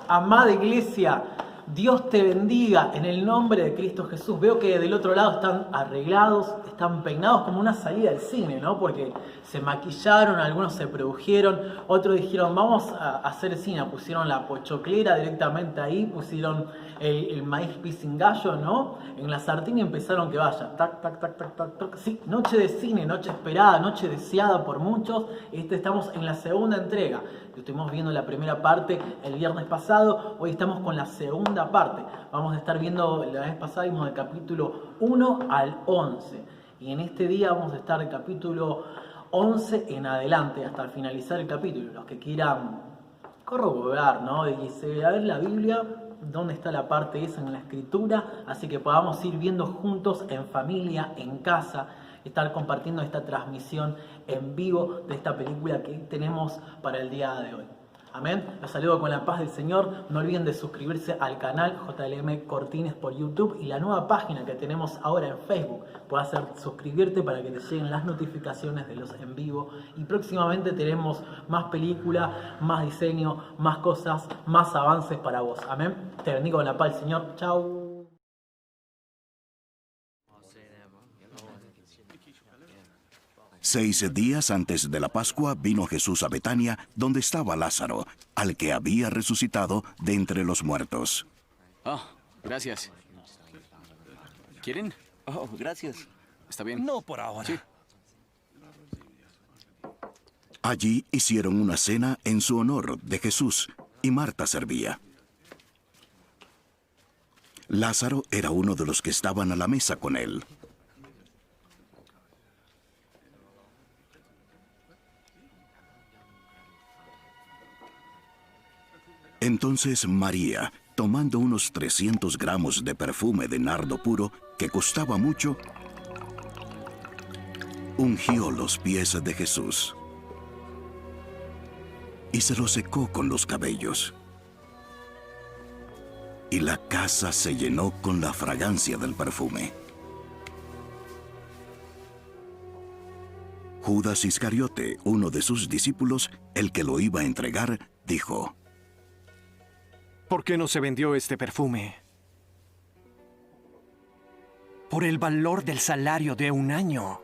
Amada iglesia, Dios te bendiga en el nombre de Cristo Jesús. Veo que del otro lado están arreglados, están peinados como una salida del cine, ¿no? Porque se maquillaron, algunos se produjeron, otros dijeron vamos a hacer cine, pusieron la pochoclera directamente ahí, pusieron el maíz pisingallo, ¿no? En la sartén y empezaron que vaya, tac, tac, tac, tac, tac, tac. Sí, noche de cine, noche esperada, noche deseada por muchos. Estamos en la segunda entrega. Estuvimos viendo la primera parte el viernes pasado, hoy estamos con la segunda parte. Vamos a estar viendo, la vez pasada vimos del capítulo 1 al 11. Y en este día vamos a estar del capítulo 11 en adelante, hasta finalizar el capítulo. Los que quieran corroborar, ¿no? Y dice, a ver la Biblia, dónde está la parte esa en la escritura, así que podamos ir viendo juntos en familia, en casa, estar compartiendo esta transmisión en vivo de esta película que tenemos para el día de hoy. Amén. Los saludo con la paz del Señor. No olviden de suscribirse al canal JLM Cortines por YouTube y la nueva página que tenemos ahora en Facebook. Puedes suscribirte para que te lleguen las notificaciones de los en vivo. Y próximamente tenemos más película, más diseño, más cosas, más avances para vos. Amén. Te bendigo con la paz del Señor. Chau. 6 días antes de la Pascua vino Jesús a Betania, donde estaba Lázaro, al que había resucitado de entre los muertos. Oh, gracias. ¿Quieren? Oh, gracias. ¿Está bien? No por ahora. Sí. Allí hicieron una cena en su honor de Jesús, y Marta servía. Lázaro era uno de los que estaban a la mesa con él. Entonces María, tomando unos 300 gramos de perfume de nardo puro, que costaba mucho, ungió los pies de Jesús y se los secó con los cabellos. Y la casa se llenó con la fragancia del perfume. Judas Iscariote, uno de sus discípulos, el que lo iba a entregar, dijo: ¿Por qué no se vendió este perfume? Por el valor del salario de un año.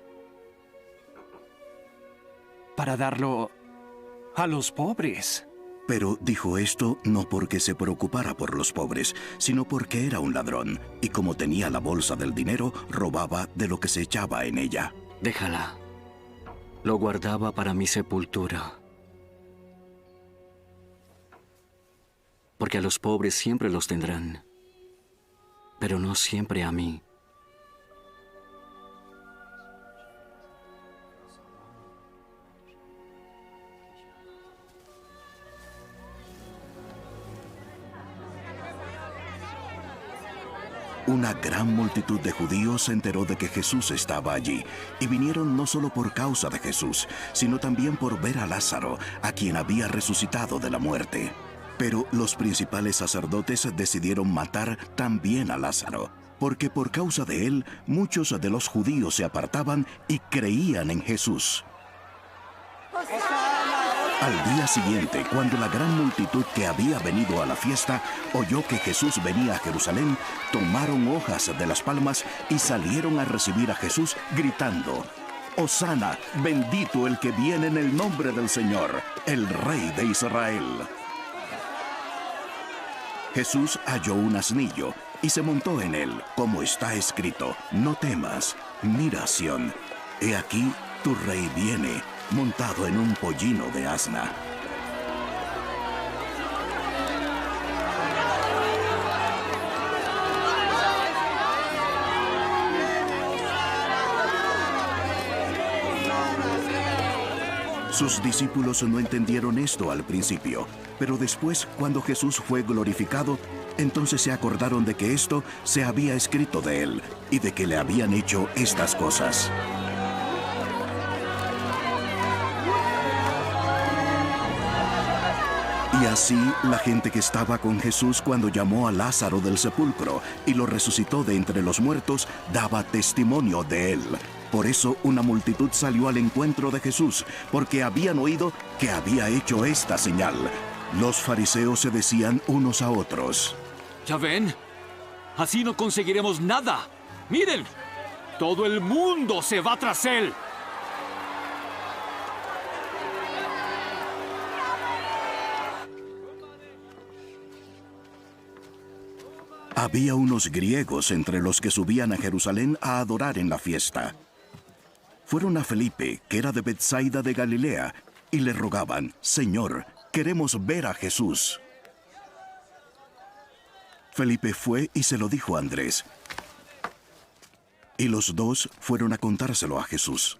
Para darlo a los pobres. Pero dijo esto no porque se preocupara por los pobres, sino porque era un ladrón, y como tenía la bolsa del dinero, robaba de lo que se echaba en ella. Déjala. Lo guardaba para mi sepultura. Porque a los pobres siempre los tendrán, pero no siempre a mí. Una gran multitud de judíos se enteró de que Jesús estaba allí, y vinieron no solo por causa de Jesús, sino también por ver a Lázaro, a quien había resucitado de la muerte. Pero los principales sacerdotes decidieron matar también a Lázaro, porque por causa de él muchos de los judíos se apartaban y creían en Jesús. Al día siguiente, cuando la gran multitud que había venido a la fiesta oyó que Jesús venía a Jerusalén, tomaron hojas de las palmas y salieron a recibir a Jesús gritando: «Hosana, bendito el que viene en el nombre del Señor, el Rey de Israel». Jesús halló un asnillo y se montó en él, como está escrito: «No temas, mira Sión, he aquí tu rey viene, montado en un pollino de asna». Sus discípulos no entendieron esto al principio, pero después, cuando Jesús fue glorificado, entonces se acordaron de que esto se había escrito de él y de que le habían hecho estas cosas. Y así la gente que estaba con Jesús cuando llamó a Lázaro del sepulcro y lo resucitó de entre los muertos, daba testimonio de él. Por eso una multitud salió al encuentro de Jesús, porque habían oído que había hecho esta señal. Los fariseos se decían unos a otros: ¿Ya ven? Así no conseguiremos nada. ¡Miren! Todo el mundo se va tras él. Había unos griegos entre los que subían a Jerusalén a adorar en la fiesta. Fueron a Felipe, que era de Betsaida de Galilea, y le rogaban: Señor, queremos ver a Jesús. Felipe fue y se lo dijo a Andrés. Y los dos fueron a contárselo a Jesús.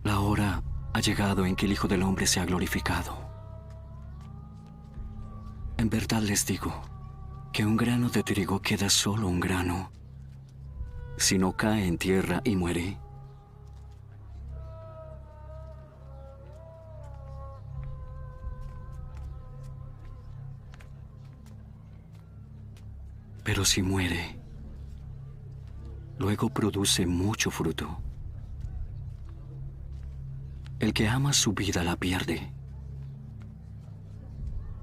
La hora ha llegado en que el Hijo del Hombre se ha glorificado. En verdad les digo que un grano de trigo queda solo un grano. Si no cae en tierra y muere, pero si muere, luego produce mucho fruto. El que ama su vida la pierde,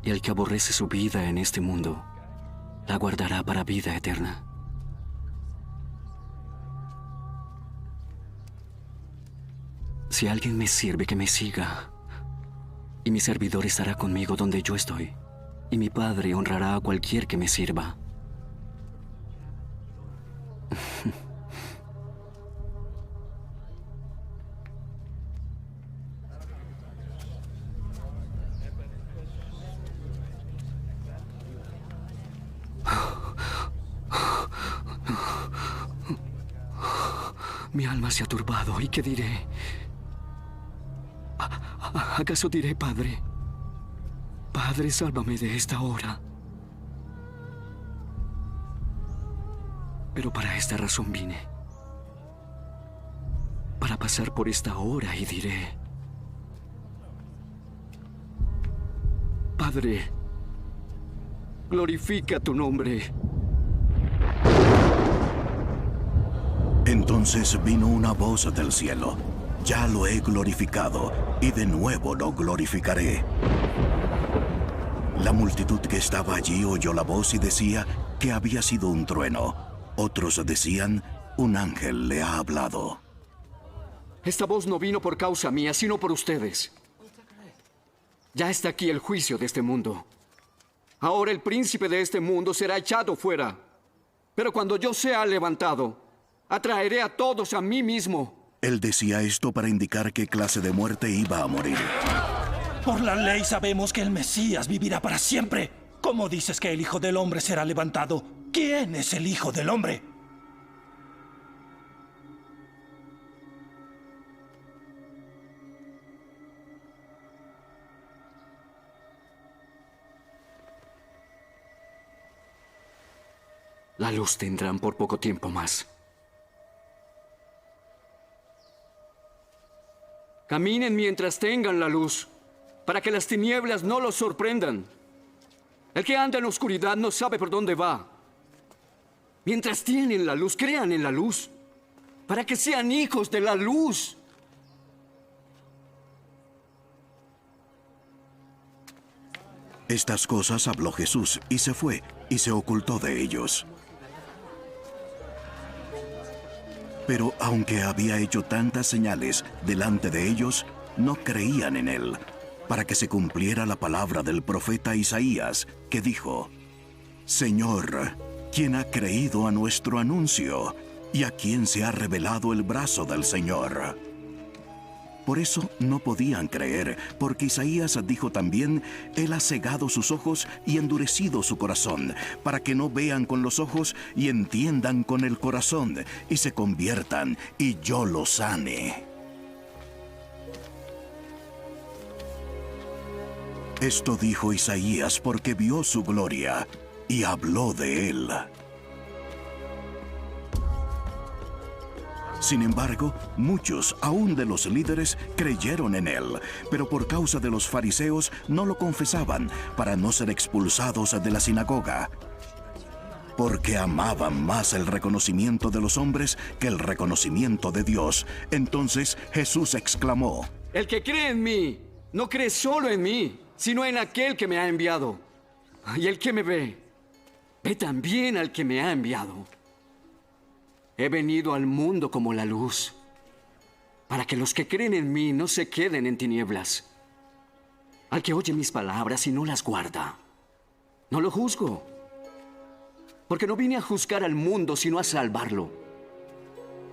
y el que aborrece su vida en este mundo la guardará para vida eterna. Si alguien me sirve, que me siga, y mi servidor estará conmigo donde yo estoy, y mi Padre honrará a cualquier que me sirva. Mi alma se ha turbado, ¿y qué diré? ¿Acaso diré, Padre, Padre, sálvame de esta hora? Pero para esta razón vine, para pasar por esta hora, y diré: Padre, glorifica tu nombre. Entonces vino una voz del cielo: Ya lo he glorificado, y de nuevo lo glorificaré. La multitud que estaba allí oyó la voz y decía que había sido un trueno. Otros decían: un ángel le ha hablado. Esta voz no vino por causa mía, sino por ustedes. Ya está aquí el juicio de este mundo. Ahora el príncipe de este mundo será echado fuera. Pero cuando yo sea levantado, atraeré a todos a mí mismo. Él decía esto para indicar qué clase de muerte iba a morir. Por la ley sabemos que el Mesías vivirá para siempre. ¿Cómo dices que el Hijo del Hombre será levantado? ¿Quién es el Hijo del Hombre? La luz tendrán por poco tiempo más. Caminen mientras tengan la luz, para que las tinieblas no los sorprendan. El que anda en la oscuridad no sabe por dónde va. Mientras tienen la luz, crean en la luz, para que sean hijos de la luz. Estas cosas habló Jesús, y se fue, y se ocultó de ellos. Pero aunque había hecho tantas señales delante de ellos, no creían en él, para que se cumpliera la palabra del profeta Isaías, que dijo: Señor, ¿quién ha creído a nuestro anuncio? ¿Y a quién se ha revelado el brazo del Señor? Por eso no podían creer, porque Isaías dijo también: Él ha cegado sus ojos y endurecido su corazón, para que no vean con los ojos y entiendan con el corazón, y se conviertan, y yo los sane. Esto dijo Isaías porque vio su gloria, y habló de él. Sin embargo, muchos, aún de los líderes, creyeron en él, pero por causa de los fariseos no lo confesaban, para no ser expulsados de la sinagoga. porque amaban más el reconocimiento de los hombres que el reconocimiento de Dios. Entonces Jesús exclamó: El que cree en mí, no cree solo en mí, sino en aquel que me ha enviado. Y el que me ve, ve también al que me ha enviado. He venido al mundo como la luz, para que los que creen en mí no se queden en tinieblas. Al que oye mis palabras y no las guarda, no lo juzgo, porque no vine a juzgar al mundo, sino a salvarlo.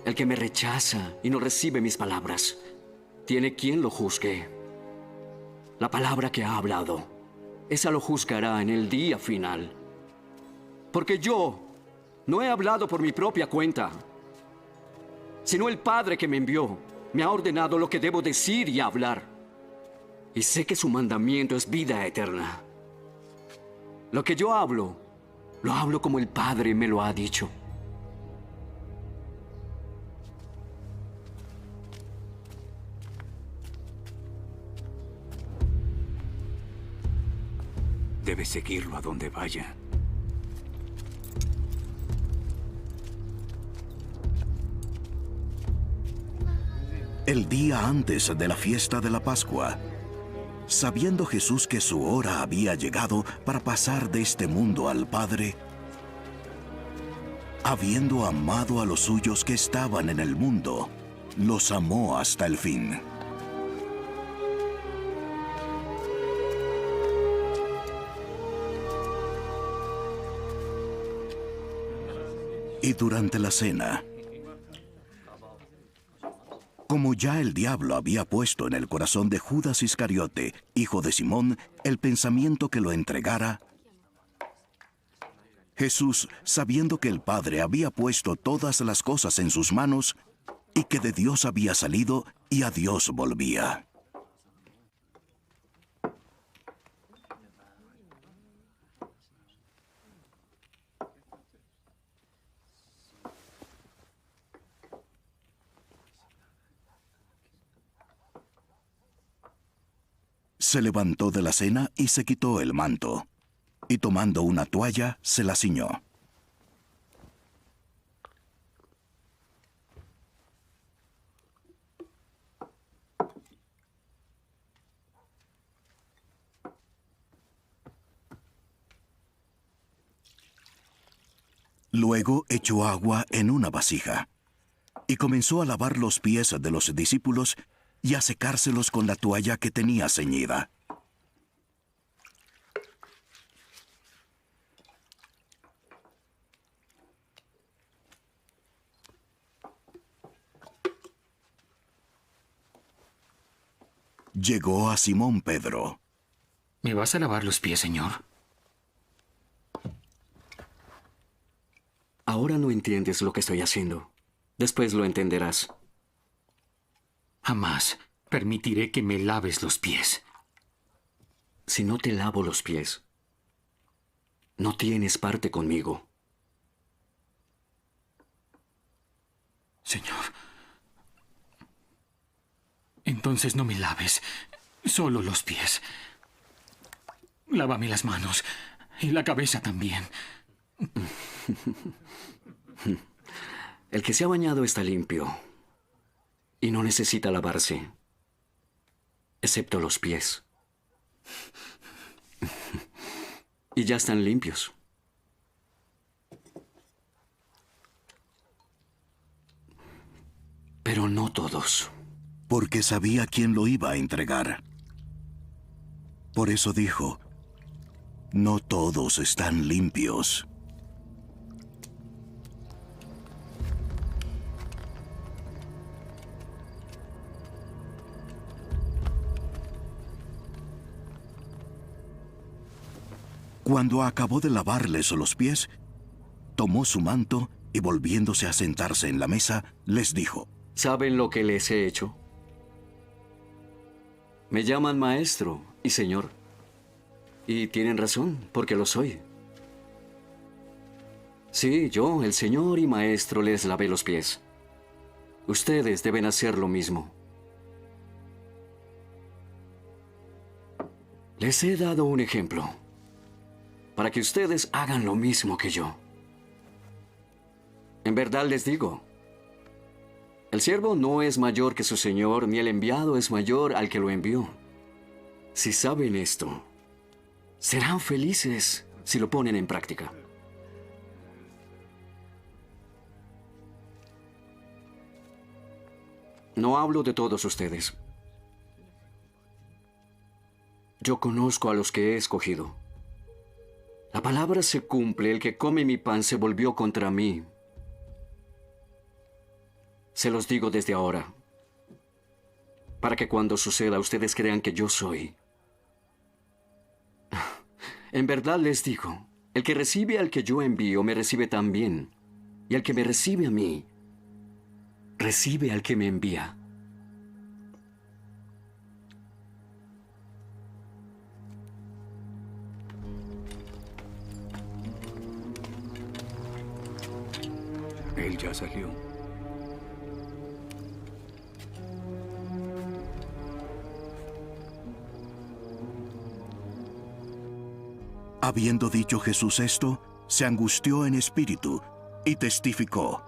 El que me rechaza y no recibe mis palabras, tiene quien lo juzgue. La palabra que ha hablado, esa lo juzgará en el día final. Porque yo no he hablado por mi propia cuenta, sino el Padre que me envió me ha ordenado lo que debo decir y hablar. Y sé que su mandamiento es vida eterna. Lo que yo hablo, lo hablo como el Padre me lo ha dicho. Debes seguirlo a donde vaya. El día antes de la fiesta de la Pascua, sabiendo Jesús que su hora había llegado para pasar de este mundo al Padre, habiendo amado a los suyos que estaban en el mundo, los amó hasta el fin. Y durante la cena, como ya el diablo había puesto en el corazón de Judas Iscariote, hijo de Simón, el pensamiento que lo entregara, Jesús, sabiendo que el Padre había puesto todas las cosas en sus manos y que de Dios había salido y a Dios volvía, se levantó de la cena y se quitó el manto, y tomando una toalla, se la ciñó. Luego echó agua en una vasija, y comenzó a lavar los pies de los discípulos y a secárselos con la toalla que tenía ceñida. Llegó a Simón Pedro. ¿Me vas a lavar los pies, Señor? Ahora no entiendes lo que estoy haciendo. Después lo entenderás. Jamás permitiré que me laves los pies. Si no te lavo los pies, no tienes parte conmigo. Señor, entonces no me laves, solo los pies. Lávame las manos y la cabeza también. El que se ha bañado está limpio y no necesita lavarse, excepto los pies. Y ya están limpios. Pero no todos. Porque sabía quién lo iba a entregar. Por eso dijo: no todos están limpios. Cuando acabó de lavarles los pies, tomó su manto y volviéndose a sentarse en la mesa, les dijo: ¿Saben lo que les he hecho? Me llaman maestro y señor. Y tienen razón, porque lo soy. Sí, yo, el señor y maestro, les lavé los pies. Ustedes deben hacer lo mismo. Les he dado un ejemplo, para que ustedes hagan lo mismo que yo. En verdad les digo, el siervo no es mayor que su señor, ni el enviado es mayor al que lo envió. Si saben esto, serán felices si lo ponen en práctica. No hablo de todos ustedes. Yo conozco a los que he escogido. La palabra se cumple, el que come mi pan se volvió contra mí. Se los digo desde ahora, para que cuando suceda ustedes crean que yo soy. En verdad les digo, el que recibe al que yo envío me recibe también, y el que me recibe a mí, recibe al que me envía. Él ya salió. Habiendo dicho Jesús esto, se angustió en espíritu y testificó: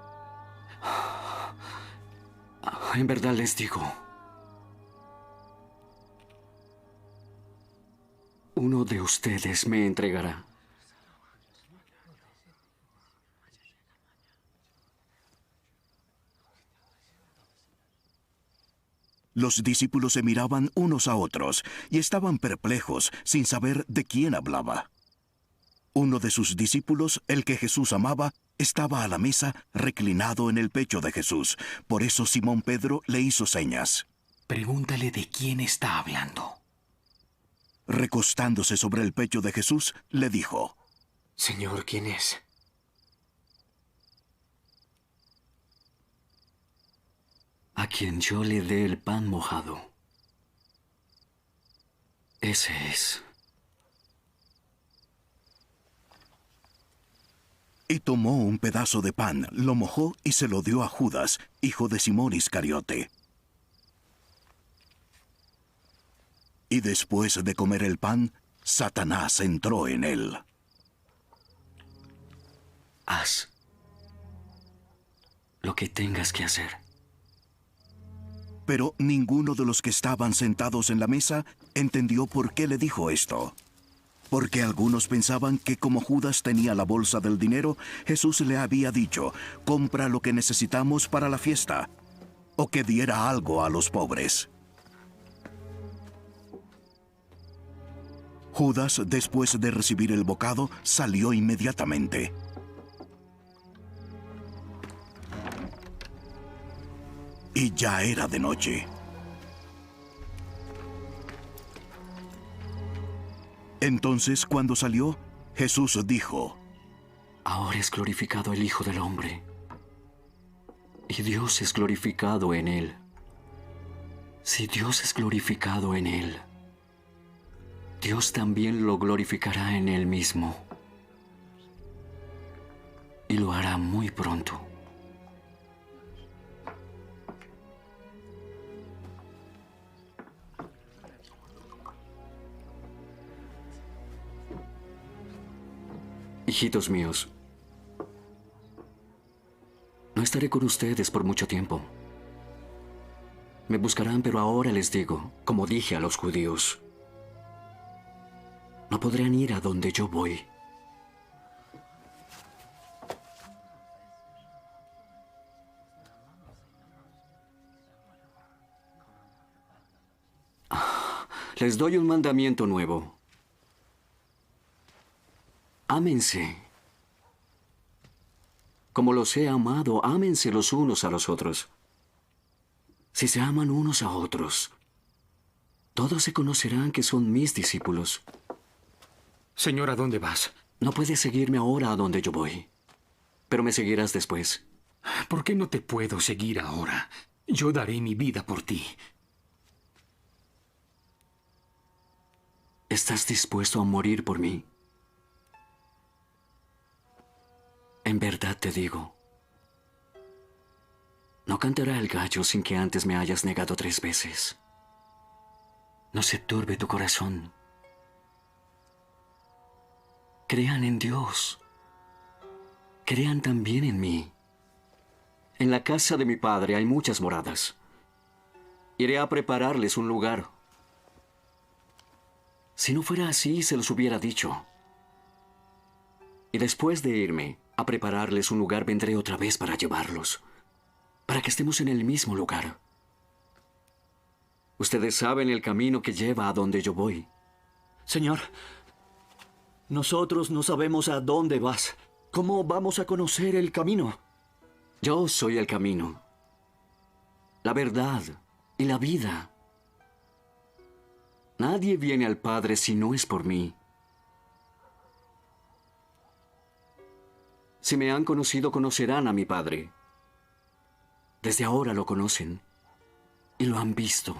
En verdad les digo, uno de ustedes me entregará. Los discípulos se miraban unos a otros y estaban perplejos sin saber de quién hablaba. Uno de sus discípulos, el que Jesús amaba, estaba a la mesa reclinado en el pecho de Jesús. Por eso Simón Pedro le hizo señas. Pregúntale de quién está hablando. Recostándose sobre el pecho de Jesús, le dijo: Señor, ¿quién es? A quien yo le dé el pan mojado. Ese es. Y tomó un pedazo de pan, lo mojó y se lo dio a Judas, hijo de Simón Iscariote. Y después de comer el pan, Satanás entró en él. Haz lo que tengas que hacer. Pero ninguno de los que estaban sentados en la mesa entendió por qué le dijo esto. Porque algunos pensaban que como Judas tenía la bolsa del dinero, Jesús le había dicho: compra lo que necesitamos para la fiesta, o que diera algo a los pobres. Judas, después de recibir el bocado, salió inmediatamente. Y ya era de noche. Entonces, cuando salió, Jesús dijo: Ahora es glorificado el Hijo del Hombre, y Dios es glorificado en él. Si Dios es glorificado en él, Dios también lo glorificará en él mismo, y lo hará muy pronto. Hijitos míos, no estaré con ustedes por mucho tiempo. Me buscarán, pero ahora les digo, como dije a los judíos, no podrán ir a donde yo voy. Les doy un mandamiento nuevo. Ámense. Como los he amado, ámense los unos a los otros. Si se aman unos a otros, todos se conocerán que son mis discípulos. Señor, ¿a dónde vas? No puedes seguirme ahora a donde yo voy, pero me seguirás después. ¿Por qué no te puedo seguir ahora? Yo daré mi vida por ti. ¿Estás dispuesto a morir por mí? En verdad te digo, no cantará el gallo sin que antes me hayas negado 3 veces. No se turbe tu corazón. Crean en Dios. Crean también en mí. En la casa de mi Padre hay muchas moradas. Iré a prepararles un lugar. Si no fuera así, se los hubiera dicho. Y después de irme a prepararles un lugar, vendré otra vez para llevarlos, para que estemos en el mismo lugar. Ustedes saben el camino que lleva a donde yo voy. Señor, nosotros no sabemos a dónde vas. ¿Cómo vamos a conocer el camino? Yo soy el camino, la verdad y la vida. Nadie viene al Padre si no es por mí. Si me han conocido, conocerán a mi Padre. Desde ahora lo conocen y lo han visto.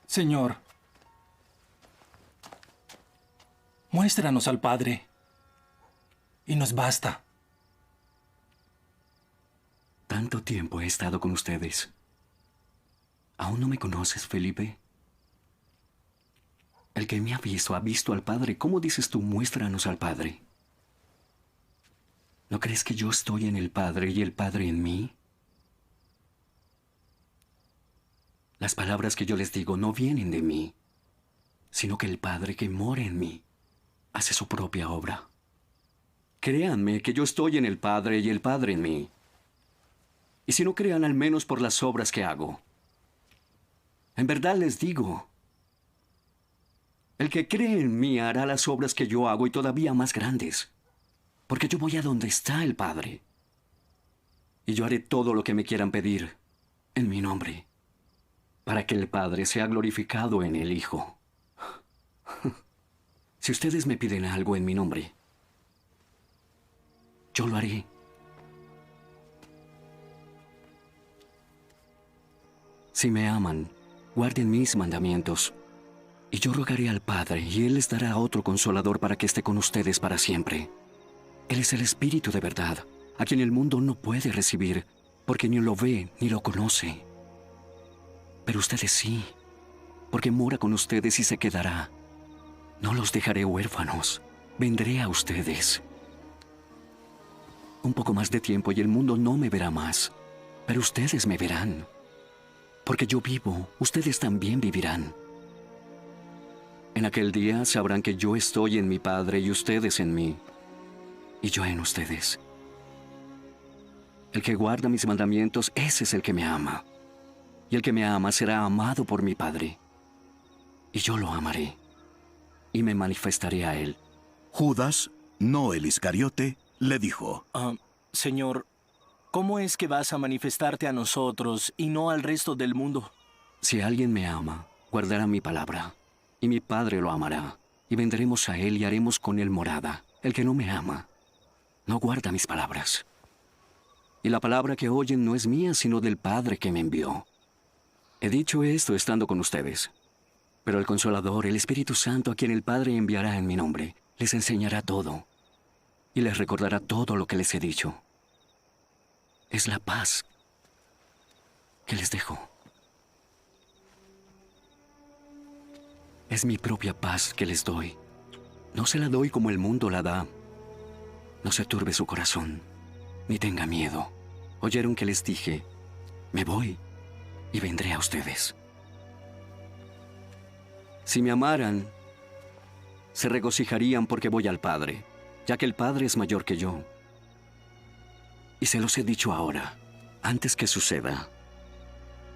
Señor, muéstranos al Padre y nos basta. Tanto tiempo he estado con ustedes. ¿Aún no me conoces, Felipe? El que me ha visto al Padre. ¿Cómo dices tú, muéstranos al Padre? ¿No crees que yo estoy en el Padre y el Padre en mí? Las palabras que yo les digo no vienen de mí, sino que el Padre que mora en mí hace su propia obra. Créanme que yo estoy en el Padre y el Padre en mí. Y si no crean, al menos por las obras que hago. En verdad les digo, el que cree en mí hará las obras que yo hago y todavía más grandes, porque yo voy a donde está el Padre. Y yo haré todo lo que me quieran pedir en mi nombre, para que el Padre sea glorificado en el Hijo. Si ustedes me piden algo en mi nombre, yo lo haré. Si me aman, guarden mis mandamientos, y yo rogaré al Padre, y Él les dará otro consolador para que esté con ustedes para siempre. Él es el Espíritu de verdad, a quien el mundo no puede recibir, porque ni lo ve ni lo conoce. Pero ustedes sí, porque mora con ustedes y se quedará. No los dejaré huérfanos, vendré a ustedes. Un poco más de tiempo y el mundo no me verá más, pero ustedes me verán. Porque yo vivo, ustedes también vivirán. En aquel día sabrán que yo estoy en mi Padre y ustedes en mí, y yo en ustedes. El que guarda mis mandamientos, ese es el que me ama. Y el que me ama será amado por mi Padre. Y yo lo amaré, y me manifestaré a él. Judas, no el Iscariote, le dijo: Señor, ¿cómo es que vas a manifestarte a nosotros y no al resto del mundo? Si alguien me ama, guardará mi palabra, y mi Padre lo amará, y vendremos a él y haremos con él morada. El que no me ama, no guarda mis palabras. Y la palabra que oyen no es mía, sino del Padre que me envió. He dicho esto estando con ustedes. Pero el Consolador, el Espíritu Santo, a quien el Padre enviará en mi nombre, les enseñará todo, y les recordará todo lo que les he dicho. Es la paz que les dejo. Es mi propia paz que les doy. No se la doy como el mundo la da. No se turbe su corazón, ni tenga miedo. Oyeron que les dije, me voy y vendré a ustedes. Si me amaran, se regocijarían porque voy al Padre, ya que el Padre es mayor que yo. Y se los he dicho ahora, antes que suceda,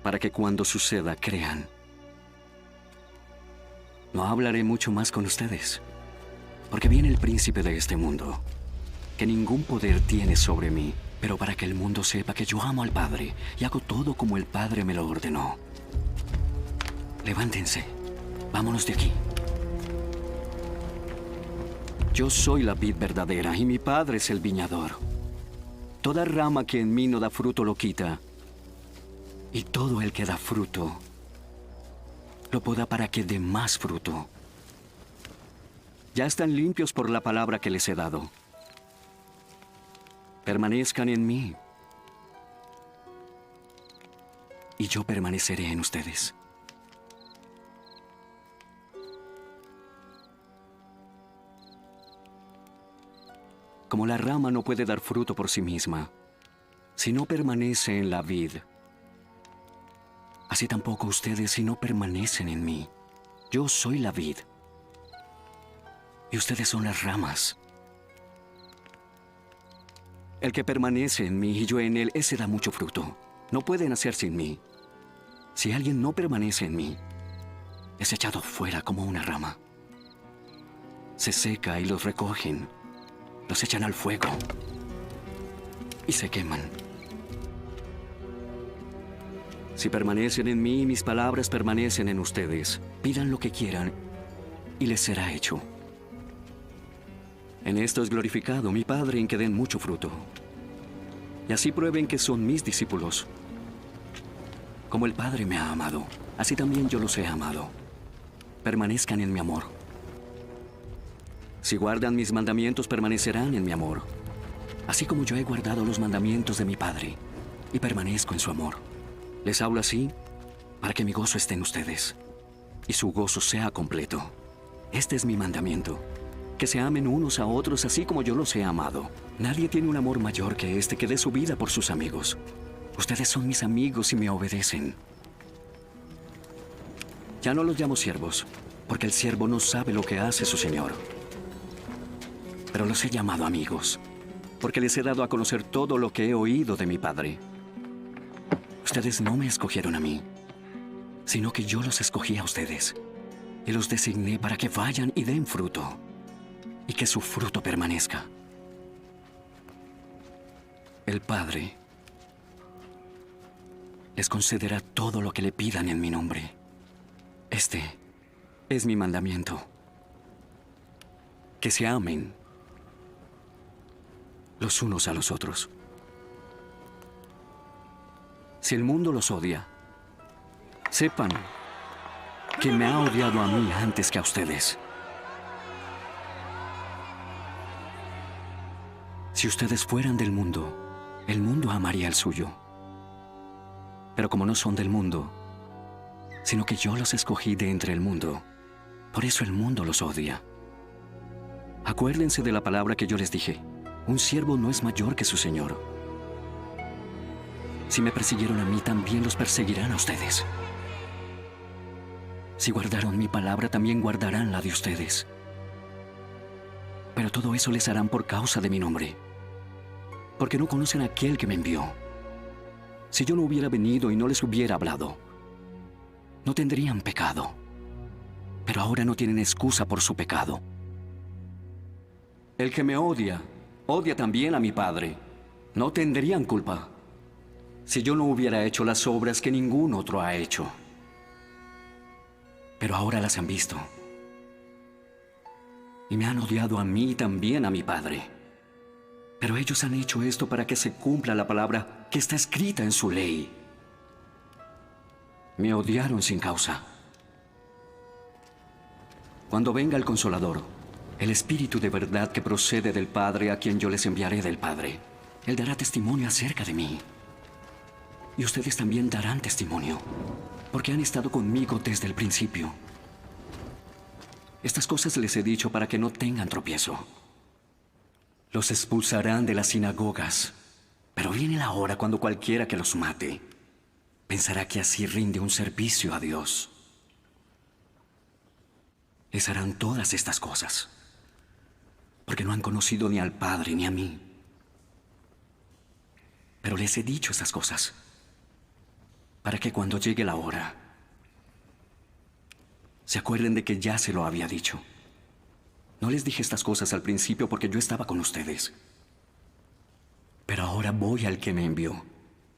para que cuando suceda crean. No hablaré mucho más con ustedes, porque viene el príncipe de este mundo, que ningún poder tiene sobre mí, pero para que el mundo sepa que yo amo al Padre y hago todo como el Padre me lo ordenó. Levántense, vámonos de aquí. Yo soy la vid verdadera y mi Padre es el viñador. Toda rama que en mí no da fruto lo quita, y todo el que da fruto lo poda para que dé más fruto. Ya están limpios por la palabra que les he dado. Permanezcan en mí, y yo permaneceré en ustedes. Como la rama no puede dar fruto por sí misma, si no permanece en la vid, así tampoco ustedes si no permanecen en mí. Yo soy la vid y ustedes son las ramas. El que permanece en mí y yo en él, ese da mucho fruto. No puede nacer sin mí. Si alguien no permanece en mí, es echado fuera como una rama. Se seca y los recogen, los echan al fuego y se queman. Si permanecen en mí y mis palabras permanecen en ustedes, pidan lo que quieran y les será hecho. En esto es glorificado mi Padre, en que den mucho fruto. Y así prueben que son mis discípulos. Como el Padre me ha amado, así también yo los he amado. Permanezcan en mi amor. Si guardan mis mandamientos, permanecerán en mi amor, así como yo he guardado los mandamientos de mi Padre y permanezco en su amor. Les hablo así para que mi gozo esté en ustedes y su gozo sea completo. Este es mi mandamiento, que se amen unos a otros así como yo los he amado. Nadie tiene un amor mayor que este, que dé su vida por sus amigos. Ustedes son mis amigos y me obedecen. Ya no los llamo siervos, porque el siervo no sabe lo que hace su señor. Pero los he llamado amigos, porque les he dado a conocer todo lo que he oído de mi Padre. Ustedes no me escogieron a mí, sino que yo los escogí a ustedes y los designé para que vayan y den fruto, y que su fruto permanezca. El Padre les concederá todo lo que le pidan en mi nombre. Este es mi mandamiento: que se amen los unos a los otros. Si el mundo los odia, sepan que me ha odiado a mí antes que a ustedes. Si ustedes fueran del mundo, el mundo amaría el suyo. Pero como no son del mundo, sino que yo los escogí de entre el mundo, por eso el mundo los odia. Acuérdense de la palabra que yo les dije: un siervo no es mayor que su señor. Si me persiguieron a mí, también los perseguirán a ustedes. Si guardaron mi palabra, también guardarán la de ustedes. Pero todo eso les harán por causa de mi nombre, porque no conocen a aquel que me envió. Si yo no hubiera venido y no les hubiera hablado, no tendrían pecado. Pero ahora no tienen excusa por su pecado. El que me odia, odia también a mi Padre. No tendrían culpa si yo no hubiera hecho las obras que ningún otro ha hecho. Pero ahora las han visto. Y me han odiado a mí y también a mi Padre. Pero ellos han hecho esto para que se cumpla la palabra que está escrita en su ley. Me odiaron sin causa. Cuando venga el Consolador, el Espíritu de verdad que procede del Padre, a quien yo les enviaré del Padre, Él dará testimonio acerca de mí. Y ustedes también darán testimonio, porque han estado conmigo desde el principio. Estas cosas les he dicho para que no tengan tropiezo. Los expulsarán de las sinagogas, pero viene la hora cuando cualquiera que los mate pensará que así rinde un servicio a Dios. Les harán todas estas cosas, porque no han conocido ni al Padre ni a mí. Pero les he dicho estas cosas para que cuando llegue la hora se acuerden de que ya se lo había dicho. No les dije estas cosas al principio porque yo estaba con ustedes. Pero ahora voy al que me envió,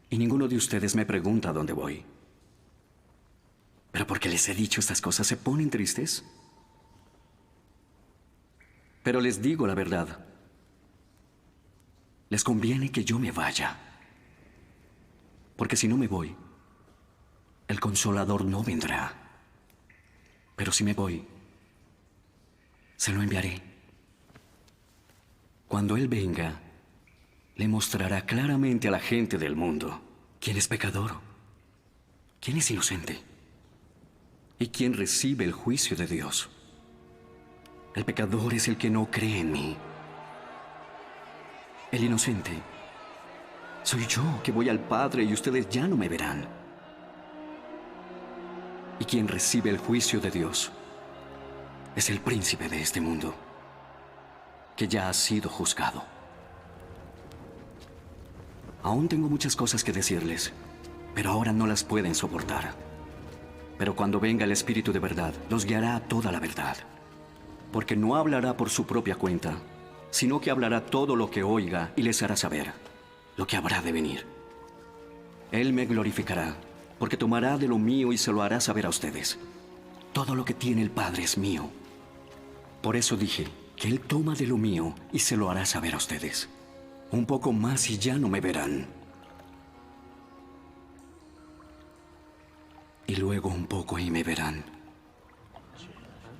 y ninguno de ustedes me pregunta dónde voy. Pero porque les he dicho estas cosas, ¿se ponen tristes? Pero les digo la verdad. Les conviene que yo me vaya. Porque si no me voy, el Consolador no vendrá. Pero si me voy, se lo enviaré. Cuando Él venga, le mostrará claramente a la gente del mundo quién es pecador, quién es inocente y quién recibe el juicio de Dios. El pecador es el que no cree en mí. El inocente Soy yo que voy al Padre y ustedes ya no me verán. Y quien recibe el juicio de Dios es el príncipe de este mundo, que ya ha sido juzgado. Aún tengo muchas cosas que decirles, pero ahora no las pueden soportar. Pero cuando venga el Espíritu de verdad, los guiará a toda la verdad. Porque no hablará por su propia cuenta, sino que hablará todo lo que oiga y les hará saber lo que habrá de venir. Él me glorificará, porque tomará de lo mío y se lo hará saber a ustedes. Todo lo que tiene el Padre es mío. Por eso dije que Él toma de lo mío y se lo hará saber a ustedes. Un poco más y ya no me verán. Y luego un poco y me verán.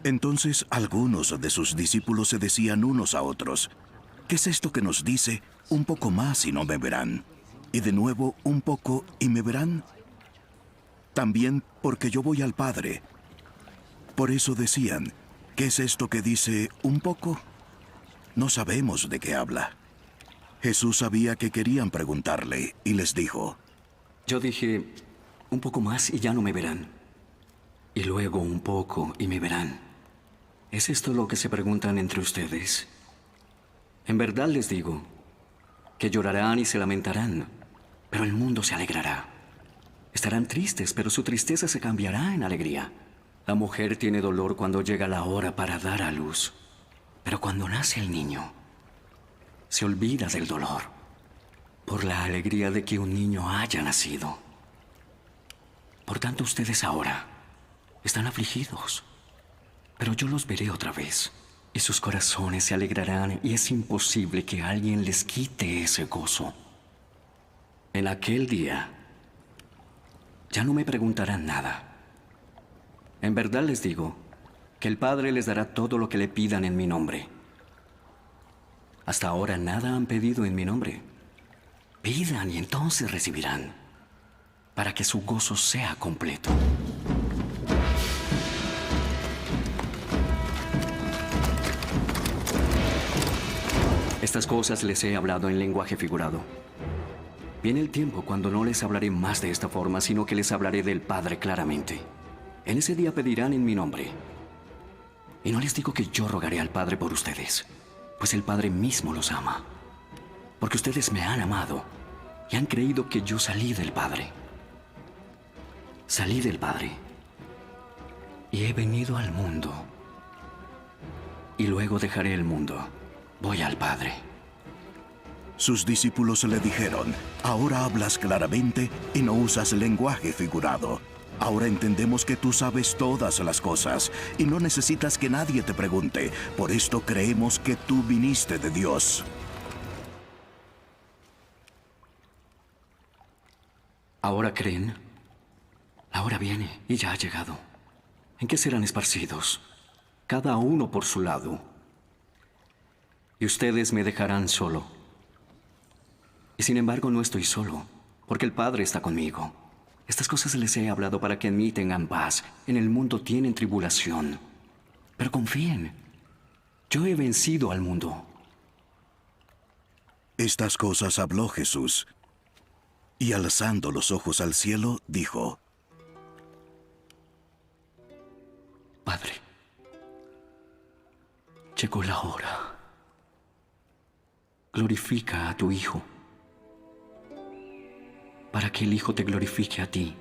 Entonces algunos de sus discípulos se decían unos a otros: ¿qué es esto que nos dice, un poco más y no me verán? Y de nuevo, un poco y me verán. También porque yo voy al Padre. Por eso decían: ¿qué es esto que dice, un poco? No sabemos de qué habla. Jesús sabía que querían preguntarle y les dijo: Yo dije, un poco más y ya no me verán. Y luego un poco y me verán. ¿Es esto lo que se preguntan entre ustedes? En verdad les digo que llorarán y se lamentarán, pero el mundo se alegrará. Estarán tristes, pero su tristeza se cambiará en alegría. La mujer tiene dolor cuando llega la hora para dar a luz, pero cuando nace el niño, se olvida del dolor por la alegría de que un niño haya nacido. Por tanto, ustedes ahora están afligidos, pero yo los veré otra vez, y sus corazones se alegrarán, y es imposible que alguien les quite ese gozo. En aquel día, ya no me preguntarán nada. En verdad les digo que el Padre les dará todo lo que le pidan en mi nombre. Hasta ahora nada han pedido en mi nombre. Pidan y entonces recibirán, para que su gozo sea completo. Estas cosas les he hablado en lenguaje figurado. Viene el tiempo cuando no les hablaré más de esta forma, sino que les hablaré del Padre claramente. En ese día pedirán en mi nombre. Y no les digo que yo rogaré al Padre por ustedes, pues el Padre mismo los ama. Porque ustedes me han amado y han creído que yo salí del Padre. Salí del Padre y he venido al mundo. Y luego dejaré el mundo. Voy al Padre. Sus discípulos le dijeron: ahora hablas claramente y no usas lenguaje figurado. Ahora entendemos que tú sabes todas las cosas y no necesitas que nadie te pregunte. Por esto creemos que tú viniste de Dios. ¿Ahora creen? Ahora viene y ya ha llegado. ¿En qué serán esparcidos? Cada uno por su lado. Y ustedes me dejarán solo. Y sin embargo no estoy solo, porque el Padre está conmigo. Estas cosas les he hablado para que en mí tengan paz. En el mundo tienen tribulación. Pero confíen, yo he vencido al mundo. Estas cosas habló Jesús, y alzando los ojos al cielo, dijo: Padre, llegó la hora. Glorifica a tu Hijo, para que el Hijo te glorifique a ti.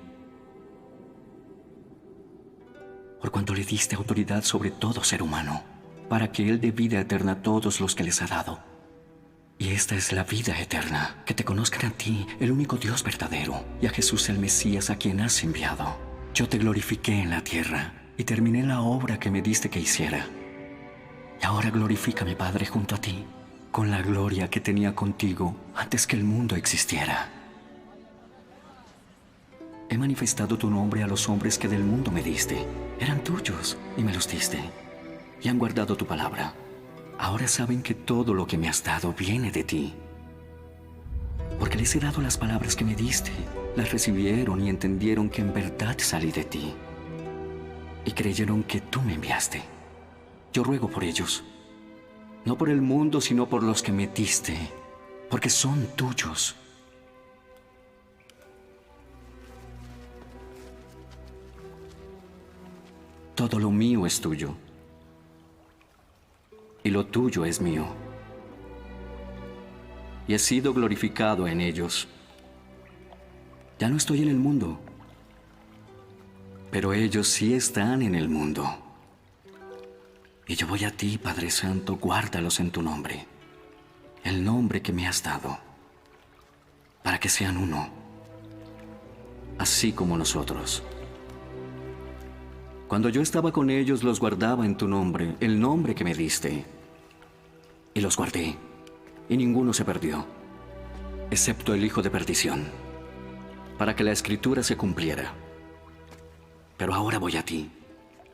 Por cuanto le diste autoridad sobre todo ser humano, para que Él dé vida eterna a todos los que les ha dado. Y esta es la vida eterna, que te conozcan a ti, el único Dios verdadero, y a Jesús el Mesías, a quien has enviado. Yo te glorifiqué en la tierra, y terminé la obra que me diste que hiciera. Y ahora glorifícame, Padre, junto a ti, con la gloria que tenía contigo antes que el mundo existiera. He manifestado tu nombre a los hombres que del mundo me diste. Eran tuyos y me los diste. Y han guardado tu palabra. Ahora saben que todo lo que me has dado viene de ti. Porque les he dado las palabras que me diste. Las recibieron y entendieron que en verdad salí de ti. Y creyeron que tú me enviaste. Yo ruego por ellos. No por el mundo, sino por los que me diste, porque son tuyos. Todo lo mío es tuyo. Y lo tuyo es mío. Y he sido glorificado en ellos. Ya no estoy en el mundo, pero ellos sí están en el mundo. Y yo voy a ti, Padre Santo, guárdalos en tu nombre, el nombre que me has dado, para que sean uno, así como nosotros. Cuando yo estaba con ellos, los guardaba en tu nombre, el nombre que me diste. Y los guardé, y ninguno se perdió, excepto el hijo de perdición, para que la escritura se cumpliera. Pero ahora voy a ti,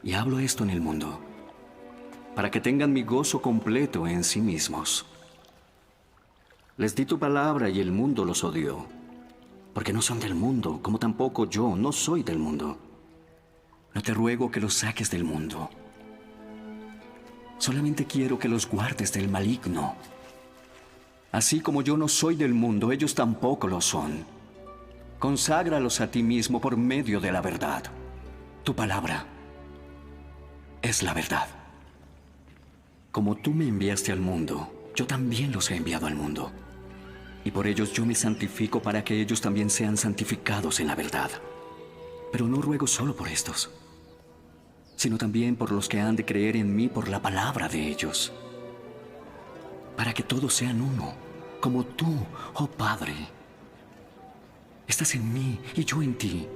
y hablo esto en el mundo, para que tengan mi gozo completo en sí mismos. Les di tu palabra y el mundo los odió, porque no son del mundo, como tampoco yo no soy del mundo. No te ruego que los saques del mundo. Solamente quiero que los guardes del maligno. Así como yo no soy del mundo, ellos tampoco lo son. Conságralos a ti mismo por medio de la verdad. Tu palabra es la verdad. Como tú me enviaste al mundo, yo también los he enviado al mundo. Y por ellos yo me santifico para que ellos también sean santificados en la verdad. Pero no ruego solo por estos, sino también por los que han de creer en mí por la palabra de ellos, para que todos sean uno, como tú, oh Padre, estás en mí y yo en ti.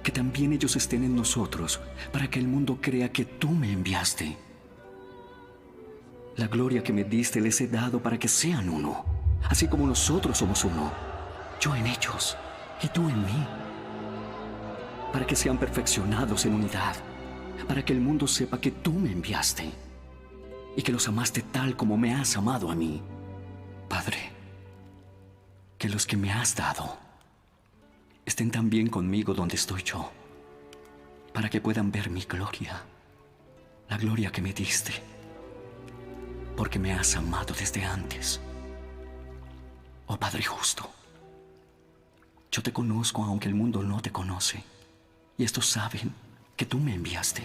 Que también ellos estén en nosotros, para que el mundo crea que tú me enviaste. La gloria que me diste les he dado para que sean uno, así como nosotros somos uno, yo en ellos y tú en mí, para que sean perfeccionados en unidad, para que el mundo sepa que tú me enviaste y que los amaste tal como me has amado a mí. Padre, que los que me has dado estén también conmigo donde estoy yo, para que puedan ver mi gloria, la gloria que me diste, porque me has amado desde antes. Oh Padre justo, yo te conozco aunque el mundo no te conoce, y estos saben que tú me enviaste.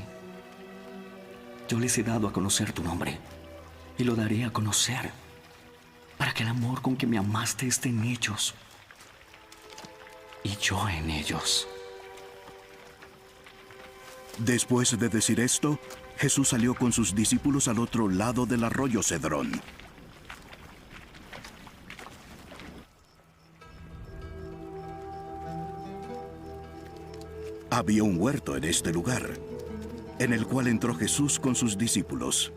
Yo les he dado a conocer tu nombre, y lo daré a conocer, para que el amor con que me amaste esté en ellos, y yo en ellos. Después de decir esto, Jesús salió con sus discípulos al otro lado del arroyo Cedrón. Había un huerto en este lugar, en el cual entró Jesús con sus discípulos.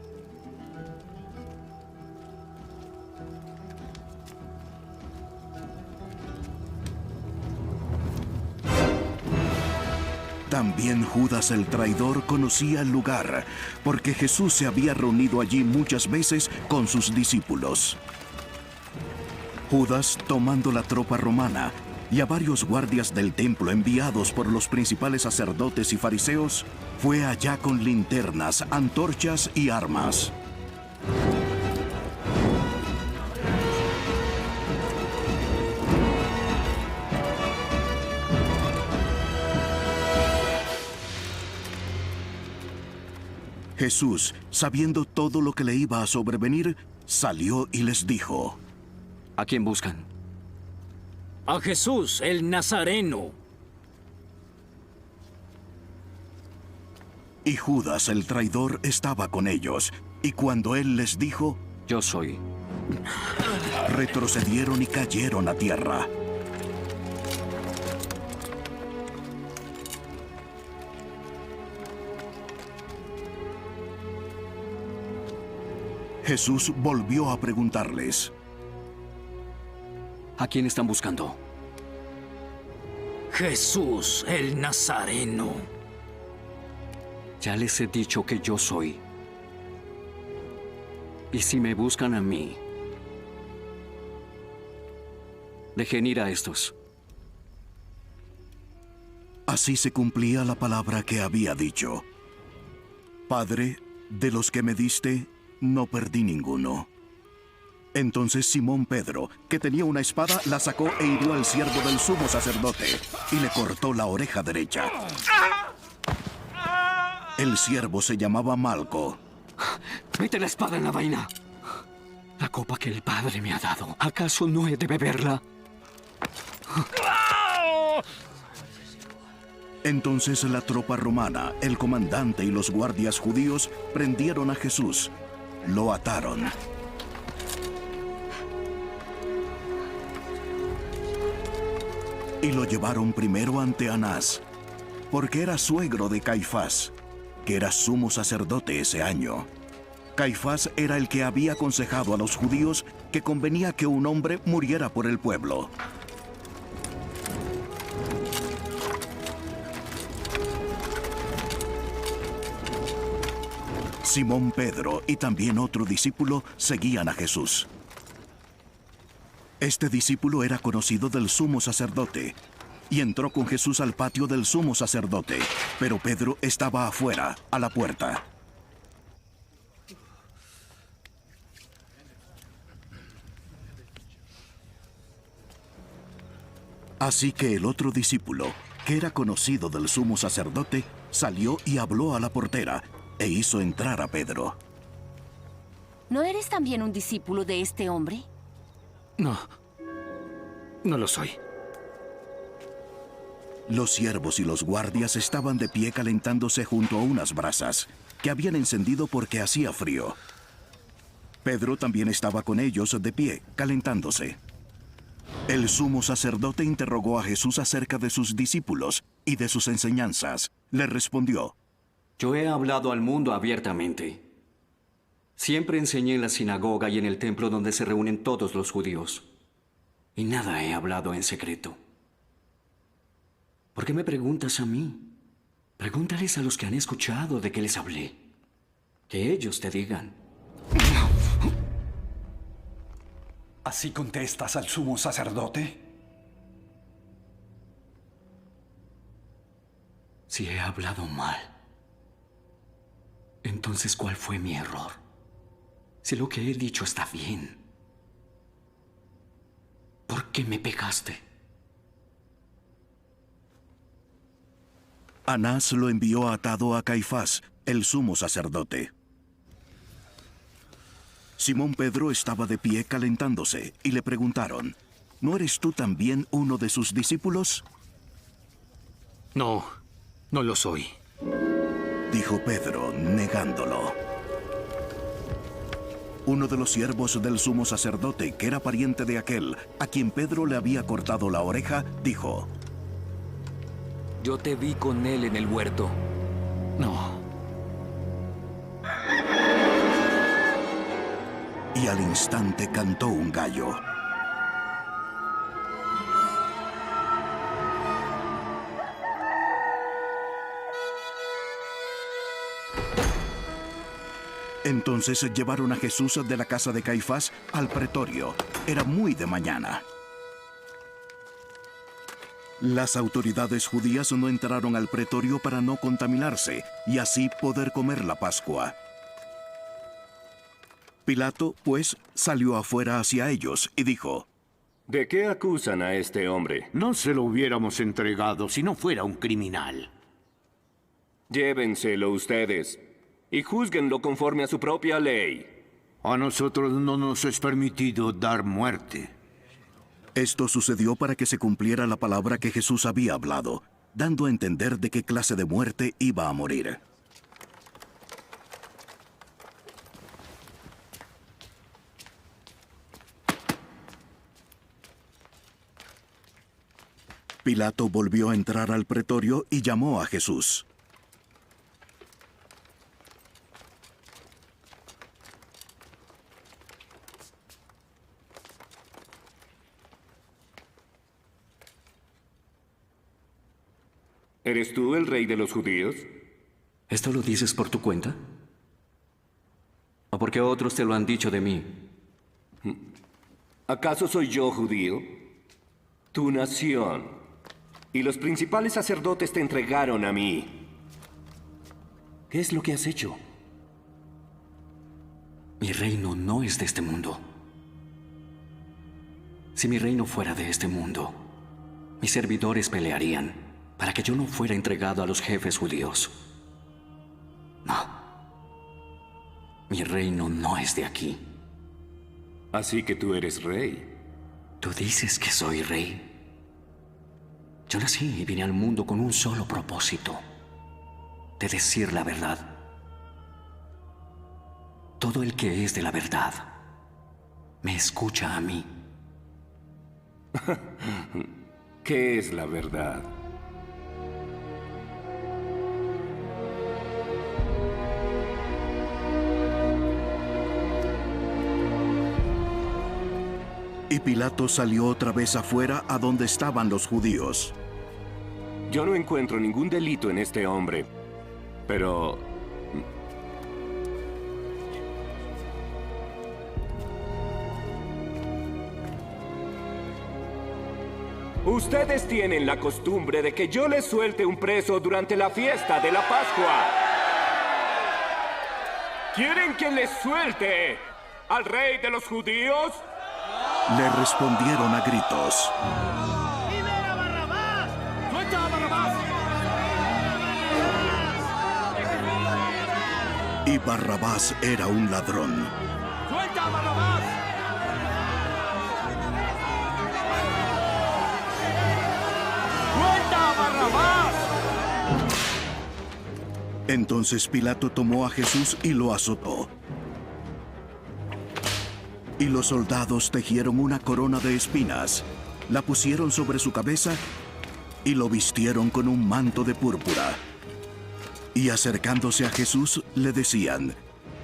También Judas el traidor conocía el lugar, porque Jesús se había reunido allí muchas veces con sus discípulos. Judas, tomando la tropa romana y a varios guardias del templo enviados por los principales sacerdotes y fariseos, fue allá con linternas, antorchas y armas. Jesús, sabiendo todo lo que le iba a sobrevenir, salió y les dijo: ¿A quién buscan? A Jesús, el Nazareno. Y Judas el traidor estaba con ellos, y cuando él les dijo: Yo soy, retrocedieron y cayeron a tierra. Jesús volvió a preguntarles: ¿a quién están buscando? Jesús, el Nazareno. Ya les he dicho que yo soy. Y si me buscan a mí, dejen ir a estos. Así se cumplía la palabra que había dicho: Padre, de los que me diste, no perdí ninguno. Entonces Simón Pedro, que tenía una espada, la sacó e hirió al siervo del sumo sacerdote y le cortó la oreja derecha. El siervo se llamaba Malco. Mete la espada en la vaina. La copa que el Padre me ha dado, ¿acaso no he de beberla? Entonces la tropa romana, el comandante y los guardias judíos prendieron a Jesús. Lo ataron. Y lo llevaron primero ante Anás, porque era suegro de Caifás, que era sumo sacerdote ese año. Caifás era el que había aconsejado a los judíos que convenía que un hombre muriera por el pueblo. Simón Pedro y también otro discípulo seguían a Jesús. Este discípulo era conocido del sumo sacerdote y entró con Jesús al patio del sumo sacerdote, pero Pedro estaba afuera, a la puerta. Así que el otro discípulo, que era conocido del sumo sacerdote, salió y habló a la portera e hizo entrar a Pedro. ¿No eres también un discípulo de este hombre? No, no lo soy. Los siervos y los guardias estaban de pie calentándose junto a unas brasas que habían encendido porque hacía frío. Pedro también estaba con ellos de pie, calentándose. El sumo sacerdote interrogó a Jesús acerca de sus discípulos y de sus enseñanzas. Le respondió: Yo he hablado al mundo abiertamente. Siempre enseñé en la sinagoga y en el templo donde se reúnen todos los judíos. Y nada he hablado en secreto. ¿Por qué me preguntas a mí? Pregúntales a los que han escuchado de qué les hablé. Que ellos te digan. ¿Así contestas al sumo sacerdote? Si he hablado mal, entonces ¿cuál fue mi error? Si lo que he dicho está bien, ¿por qué me pegaste? Anás lo envió atado a Caifás, el sumo sacerdote. Simón Pedro estaba de pie calentándose y le preguntaron: ¿No eres tú también uno de sus discípulos? No, no lo soy. Dijo Pedro, negándolo. Uno de los siervos del sumo sacerdote, que era pariente de aquel a quien Pedro le había cortado la oreja, dijo: Yo te vi con él en el huerto. No. Y al instante cantó un gallo. Entonces llevaron a Jesús de la casa de Caifás al pretorio. Era muy de mañana. Las autoridades judías no entraron al pretorio para no contaminarse y así poder comer la Pascua. Pilato, pues, salió afuera hacia ellos y dijo: ¿De qué acusan a este hombre? No se lo hubiéramos entregado si no fuera un criminal. Llévenselo ustedes y júzguenlo conforme a su propia ley. A nosotros no nos es permitido dar muerte. Esto sucedió para que se cumpliera la palabra que Jesús había hablado, dando a entender de qué clase de muerte iba a morir. Pilato volvió a entrar al pretorio y llamó a Jesús. ¿Eres tú el rey de los judíos? ¿Esto lo dices por tu cuenta? ¿O porque otros te lo han dicho de mí? ¿Acaso soy yo judío? Tu nación. Y los principales sacerdotes te entregaron a mí. ¿Qué es lo que has hecho? Mi reino no es de este mundo. Si mi reino fuera de este mundo, mis servidores pelearían para que yo no fuera entregado a los jefes judíos. No. Mi reino no es de aquí. Así que tú eres rey. ¿Tú dices que soy rey? Yo nací y vine al mundo con un solo propósito: de decir la verdad. Todo el que es de la verdad me escucha a mí. ¿Qué es la verdad? Y Pilato salió otra vez afuera a donde estaban los judíos. Yo no encuentro ningún delito en este hombre, pero... Ustedes tienen la costumbre de que yo les suelte un preso durante la fiesta de la Pascua. ¿Quieren que les suelte al rey de los judíos? Le respondieron a gritos. ¡Libera a Barrabás! ¡Suelta a Barrabás! Y Barrabás era un ladrón. ¡Suelta a Barrabás! ¡Suelta a Barrabás! Entonces Pilato tomó a Jesús y lo azotó. Y los soldados tejieron una corona de espinas, la pusieron sobre su cabeza y lo vistieron con un manto de púrpura. Y acercándose a Jesús le decían: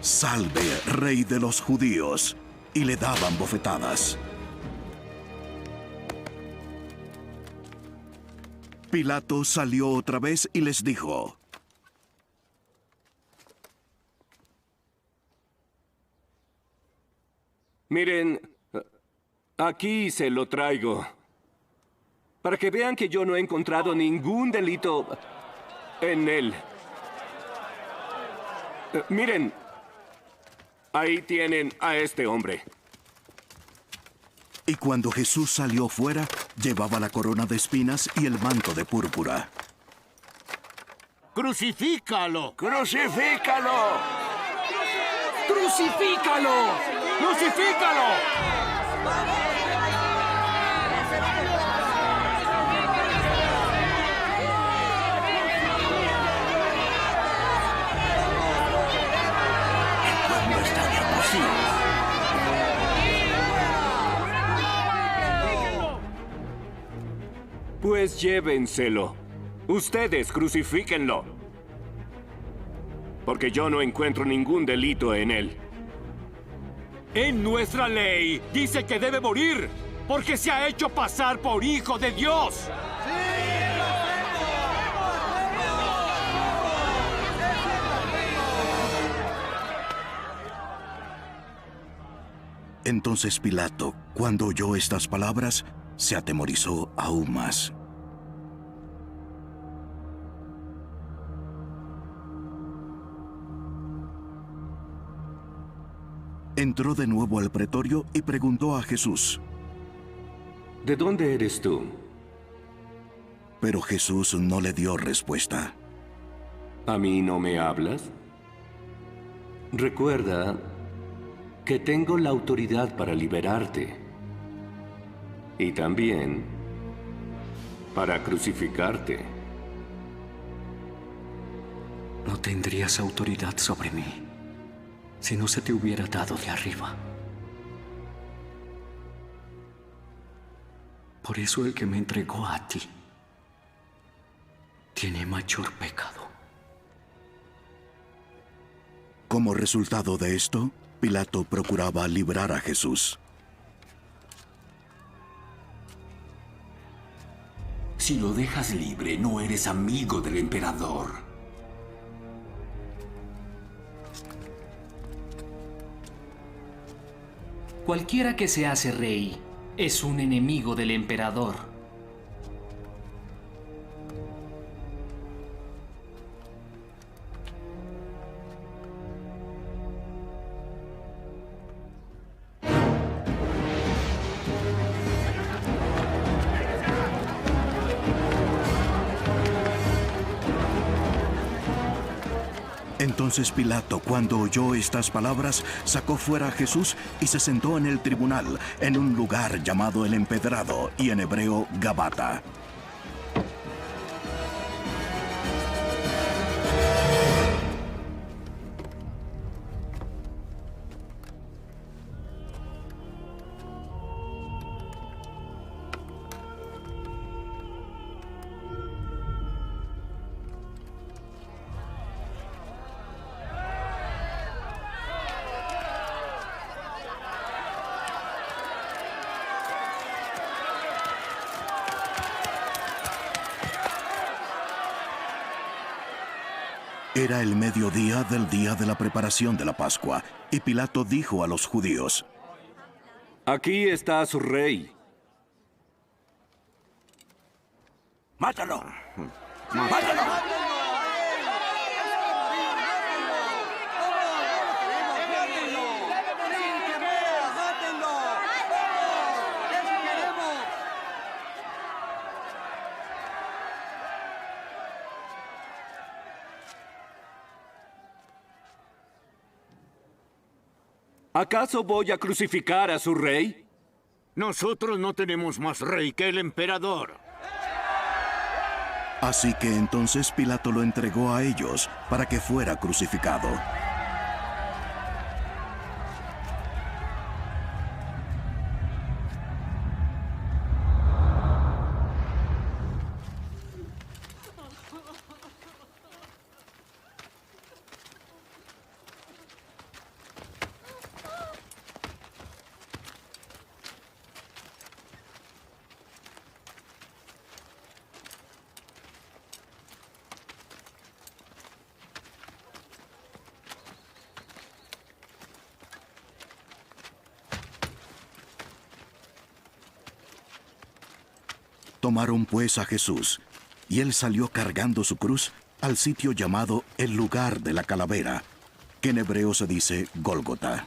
«Salve, Rey de los judíos», y le daban bofetadas. Pilato salió otra vez y les dijo: Miren, aquí se lo traigo. Para que vean que yo no he encontrado ningún delito en él. Miren, ahí tienen a este hombre. Y cuando Jesús salió fuera, llevaba la corona de espinas y el manto de púrpura. ¡Crucifícalo! ¡Crucifícalo! ¡Crucifícalo! ¡Crucifícalo! El pueblo está de aborción. Pues llévenselo. Ustedes crucifíquenlo. Porque yo no encuentro ningún delito en él. En nuestra ley dice que debe morir porque se ha hecho pasar por hijo de Dios. Entonces Pilato, cuando oyó estas palabras, se atemorizó aún más. Entró de nuevo al pretorio y preguntó a Jesús: ¿De dónde eres tú? Pero Jesús no le dio respuesta. ¿A mí no me hablas? Recuerda que tengo la autoridad para liberarte. Y también para crucificarte. No tendrías autoridad sobre mí si no se te hubiera dado de arriba. Por eso el que me entregó a ti tiene mayor pecado. Como resultado de esto, Pilato procuraba librar a Jesús. Si lo dejas libre, no eres amigo del emperador. Cualquiera que se hace rey es un enemigo del emperador. Entonces Pilato, cuando oyó estas palabras, sacó fuera a Jesús y se sentó en el tribunal, en un lugar llamado el Empedrado, y en hebreo Gabata. Era el mediodía del día de la preparación de la Pascua, y Pilato dijo a los judíos: Aquí está su rey. ¡Mátalo! ¡Mátalo! ¿Acaso voy a crucificar a su rey? Nosotros no tenemos más rey que el emperador. Así que entonces Pilato lo entregó a ellos para que fuera crucificado. Tomaron pues a Jesús, y él salió cargando su cruz al sitio llamado el lugar de la calavera, que en hebreo se dice Gólgota.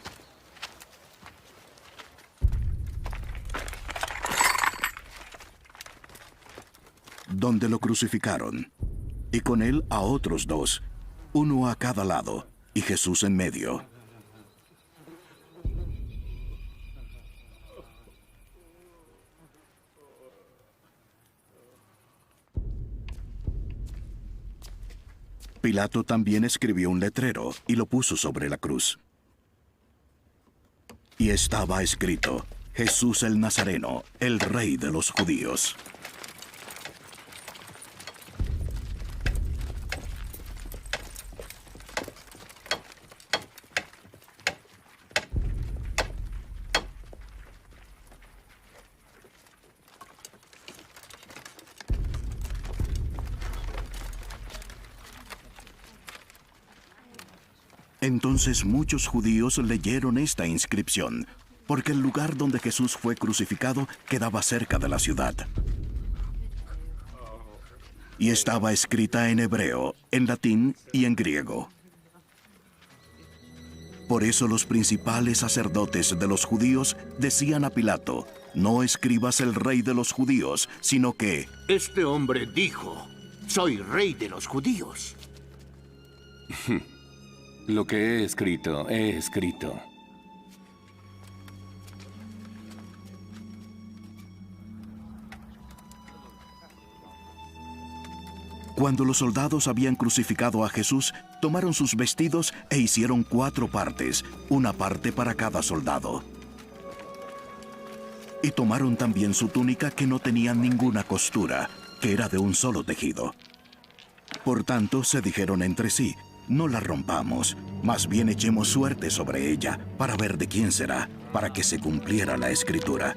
Donde lo crucificaron, y con él a otros dos, uno a cada lado, y Jesús en medio. Pilato también escribió un letrero y lo puso sobre la cruz. Y estaba escrito: Jesús el Nazareno, el Rey de los Judíos. Entonces muchos judíos leyeron esta inscripción, porque el lugar donde Jesús fue crucificado quedaba cerca de la ciudad. Y estaba escrita en hebreo, en latín y en griego. Por eso los principales sacerdotes de los judíos decían a Pilato: no escribas el rey de los judíos, sino que... Este hombre dijo: soy rey de los judíos. Lo que he escrito, he escrito. Cuando los soldados habían crucificado a Jesús, tomaron sus vestidos e hicieron 4 partes, una parte para cada soldado. Y tomaron también su túnica, que no tenía ninguna costura, que era de un solo tejido. Por tanto, se dijeron entre sí: no la rompamos, más bien echemos suerte sobre ella, para ver de quién será, para que se cumpliera la escritura.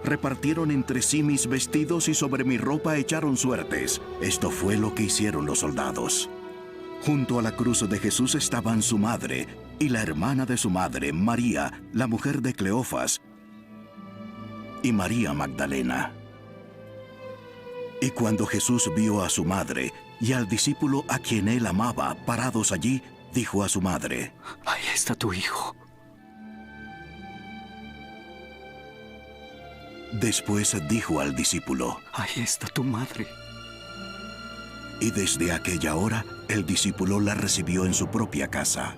Repartieron entre sí mis vestidos y sobre mi ropa echaron suertes. Esto fue lo que hicieron los soldados. Junto a la cruz de Jesús estaban su madre y la hermana de su madre, María, la mujer de Cleofas, y María Magdalena. Y cuando Jesús vio a su madre y al discípulo a quien él amaba parados allí, dijo a su madre: ahí está tu hijo. Después dijo al discípulo: ahí está tu madre. Y desde aquella hora, el discípulo la recibió en su propia casa.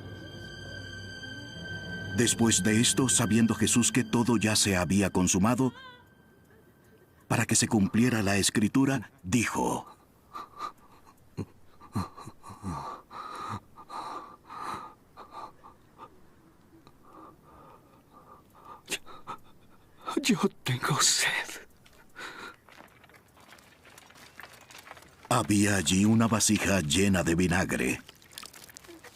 Después de esto, sabiendo Jesús que todo ya se había consumado, para que se cumpliera la Escritura, dijo: Yo tengo sed. Había allí una vasija llena de vinagre.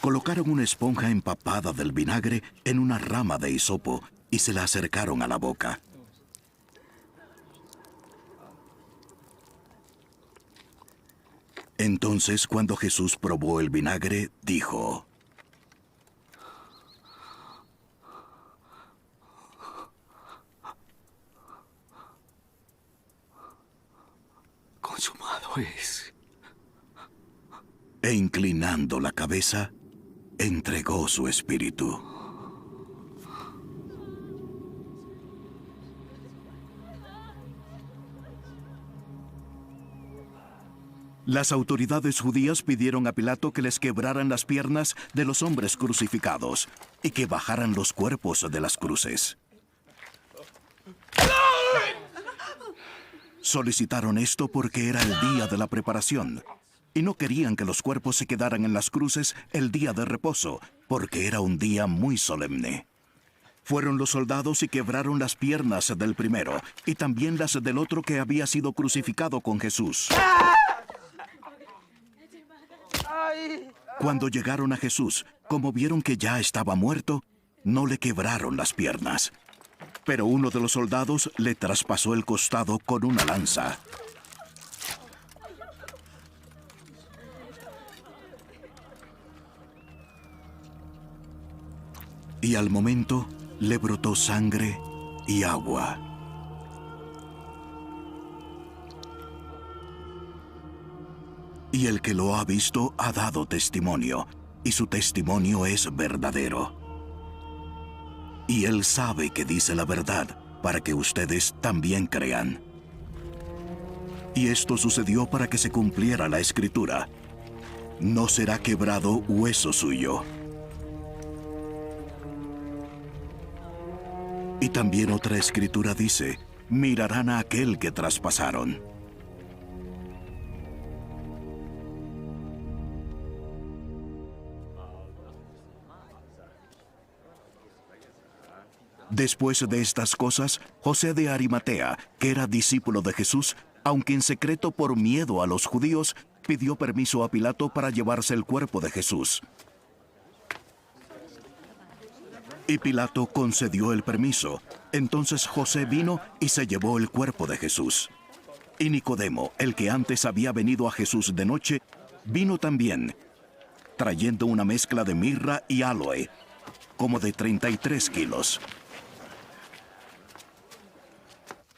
Colocaron una esponja empapada del vinagre en una rama de hisopo y se la acercaron a la boca. Entonces, cuando Jesús probó el vinagre, dijo: Consumado es. E inclinando la cabeza, entregó su espíritu. Las autoridades judías pidieron a Pilato que les quebraran las piernas de los hombres crucificados y que bajaran los cuerpos de las cruces. Solicitaron esto porque era el día de la preparación y no querían que los cuerpos se quedaran en las cruces el día de reposo, porque era un día muy solemne. Fueron los soldados y quebraron las piernas del primero y también las del otro que había sido crucificado con Jesús. Cuando llegaron a Jesús, como vieron que ya estaba muerto, no le quebraron las piernas. Pero uno de los soldados le traspasó el costado con una lanza. Y al momento le brotó sangre y agua. Y el que lo ha visto ha dado testimonio, y su testimonio es verdadero. Y él sabe que dice la verdad, para que ustedes también crean. Y esto sucedió para que se cumpliera la Escritura: no será quebrado hueso suyo. Y también otra Escritura dice: mirarán a aquel que traspasaron. Después de estas cosas, José de Arimatea, que era discípulo de Jesús, aunque en secreto por miedo a los judíos, pidió permiso a Pilato para llevarse el cuerpo de Jesús. Y Pilato concedió el permiso. Entonces José vino y se llevó el cuerpo de Jesús. Y Nicodemo, el que antes había venido a Jesús de noche, vino también, trayendo una mezcla de mirra y áloe, como de 33 kilos.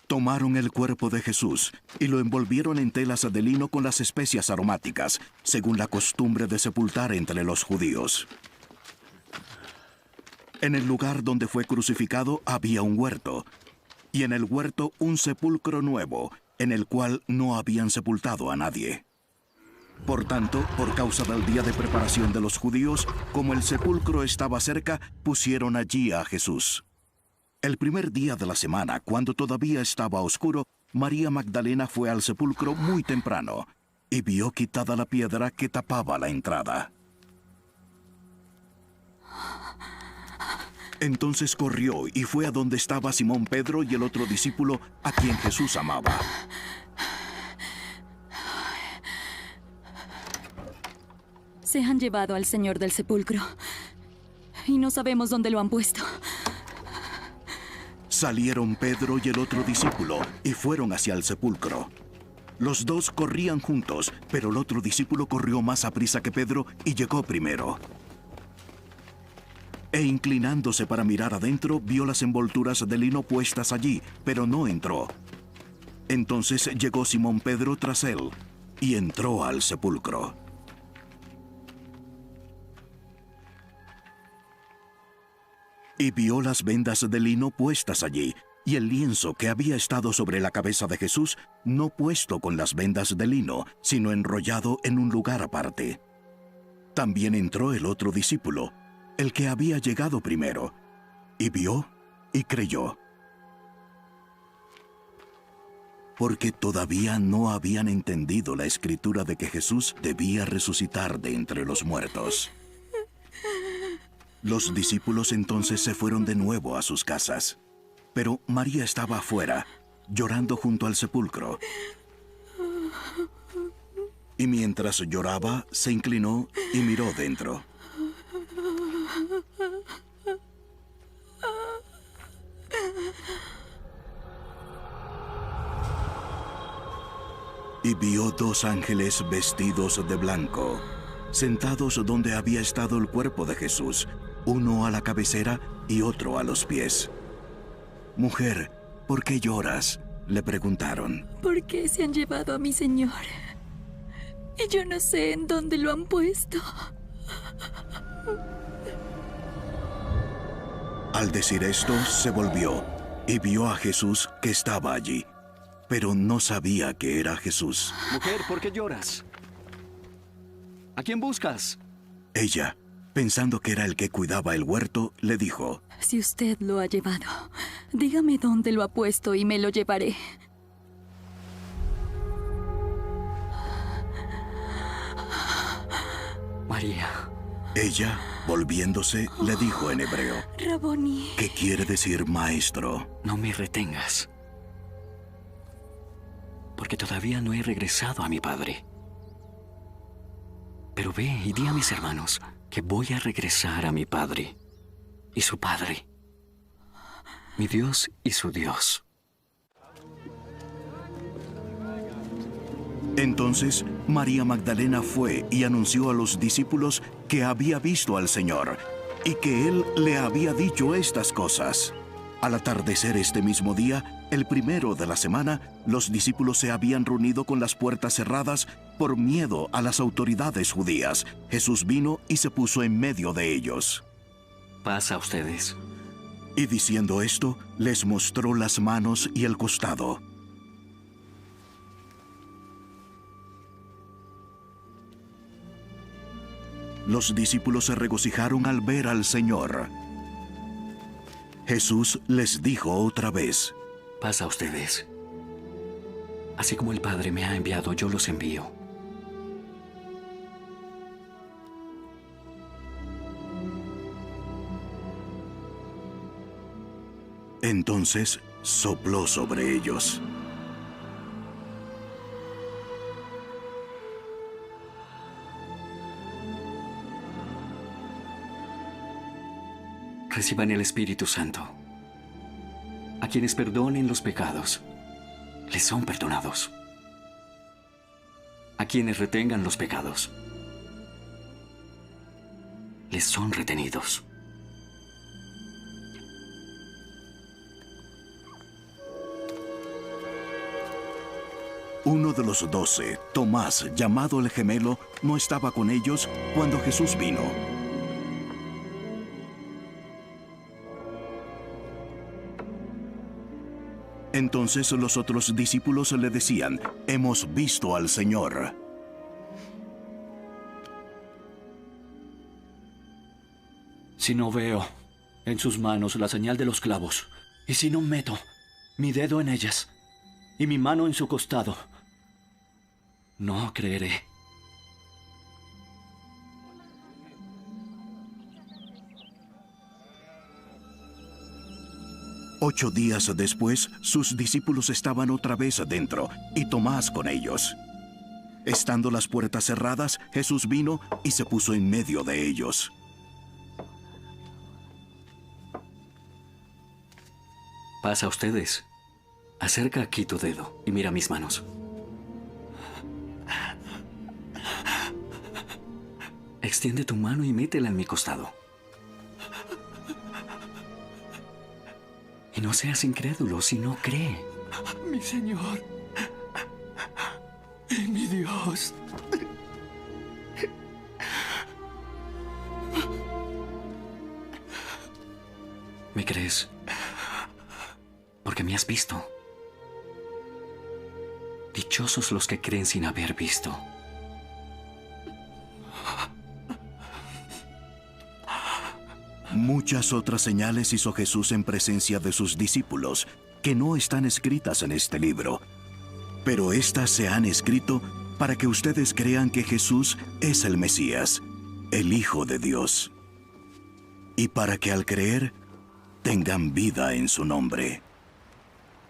Tomaron el cuerpo de Jesús y lo envolvieron en telas de lino con las especias aromáticas, según la costumbre de sepultar entre los judíos. En el lugar donde fue crucificado había un huerto, y en el huerto un sepulcro nuevo, en el cual no habían sepultado a nadie. Por tanto, por causa del día de preparación de los judíos, como el sepulcro estaba cerca, pusieron allí a Jesús. El primer día de la semana, cuando todavía estaba oscuro, María Magdalena fue al sepulcro muy temprano y vio quitada la piedra que tapaba la entrada. Entonces corrió y fue a donde estaba Simón Pedro y el otro discípulo a quien Jesús amaba. Se han llevado al Señor del sepulcro y no sabemos dónde lo han puesto. Salieron Pedro y el otro discípulo y fueron hacia el sepulcro. Los dos corrían juntos, pero el otro discípulo corrió más aprisa que Pedro y llegó primero. E inclinándose para mirar adentro, vio las envolturas de lino puestas allí, pero no entró. Entonces llegó Simón Pedro tras él y entró al sepulcro. Y vio las vendas de lino puestas allí, y el lienzo que había estado sobre la cabeza de Jesús, no puesto con las vendas de lino, sino enrollado en un lugar aparte. También entró el otro discípulo, el que había llegado primero, y vio y creyó. Porque todavía no habían entendido la escritura de que Jesús debía resucitar de entre los muertos. Los discípulos entonces se fueron de nuevo a sus casas, pero María estaba afuera, llorando junto al sepulcro. Y mientras lloraba, se inclinó y miró dentro. Y vio dos ángeles vestidos de blanco, sentados donde había estado el cuerpo de Jesús, uno a la cabecera y otro a los pies. «Mujer, ¿por qué lloras?», le preguntaron. ¿Por qué se han llevado a mi señor? Y yo no sé en dónde lo han puesto. Al decir esto, se volvió y vio a Jesús que estaba allí, pero no sabía que era Jesús. Mujer, ¿por qué lloras? ¿A quién buscas? Ella, pensando que era el que cuidaba el huerto, le dijo: Si usted lo ha llevado, dígame dónde lo ha puesto y me lo llevaré. María. Ella, volviéndose, le dijo en hebreo: Raboni. ¿Qué quiere decir maestro? No me retengas, porque todavía no he regresado a mi padre. Pero ve y di a mis hermanos que voy a regresar a mi padre y su padre, mi Dios y su Dios. Entonces María Magdalena fue y anunció a los discípulos que había visto al Señor y que Él le había dicho estas cosas. Al atardecer este mismo día, el primero de la semana, los discípulos se habían reunido con las puertas cerradas por miedo a las autoridades judías. Jesús vino y se puso en medio de ellos. Paz a ustedes. Y diciendo esto, les mostró las manos y el costado. Los discípulos se regocijaron al ver al Señor. Jesús les dijo otra vez: Paz a ustedes. Así como el Padre me ha enviado, yo los envío. Entonces sopló sobre ellos. Reciban el Espíritu Santo. A quienes perdonen los pecados, les son perdonados. A quienes retengan los pecados, les son retenidos. Uno de los 12, Tomás, llamado el Gemelo, no estaba con ellos cuando Jesús vino. Entonces los otros discípulos le decían: «Hemos visto al Señor». Si no veo en sus manos la señal de los clavos, y si no meto mi dedo en ellas y mi mano en su costado, no creeré. Ocho días después, sus discípulos estaban otra vez adentro, y Tomás con ellos. Estando las puertas cerradas, Jesús vino y se puso en medio de ellos. Paz a ustedes. Acerca aquí tu dedo y mira mis manos. Extiende tu mano y métela en mi costado. Y no seas incrédulo, sino cree. Mi Señor y mi Dios. ¿Me crees? porque me has visto. Dichosos los que creen sin haber visto. Muchas otras señales hizo Jesús en presencia de sus discípulos, que no están escritas en este libro. Pero estas se han escrito para que ustedes crean que Jesús es el Mesías, el Hijo de Dios. Y para que al creer, tengan vida en su nombre.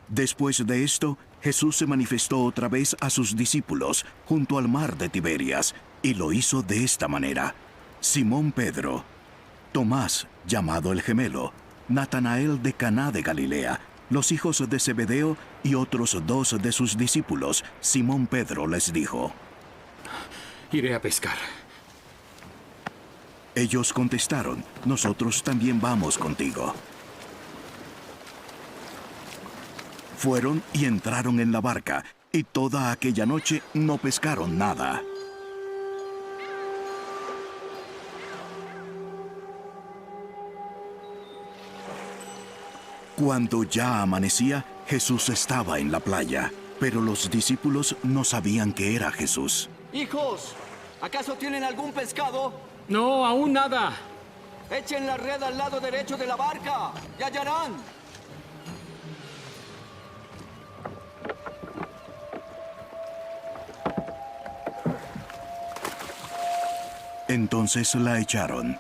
Después de esto, Jesús se manifestó otra vez a sus discípulos junto al mar de Tiberias, y lo hizo de esta manera: Simón Pedro, Tomás, llamado el Gemelo, Natanael de Caná de Galilea, los hijos de Zebedeo y otros 2 de sus discípulos. Simón Pedro les dijo: Iré a pescar. Ellos contestaron: nosotros también vamos contigo. Fueron y entraron en la barca, y toda aquella noche no pescaron nada. Cuando ya amanecía, Jesús estaba en la playa, pero los discípulos no sabían que era Jesús. Hijos, ¿acaso tienen algún pescado? No, aún nada. Echen la red al lado derecho de la barca y hallarán. Entonces la echaron.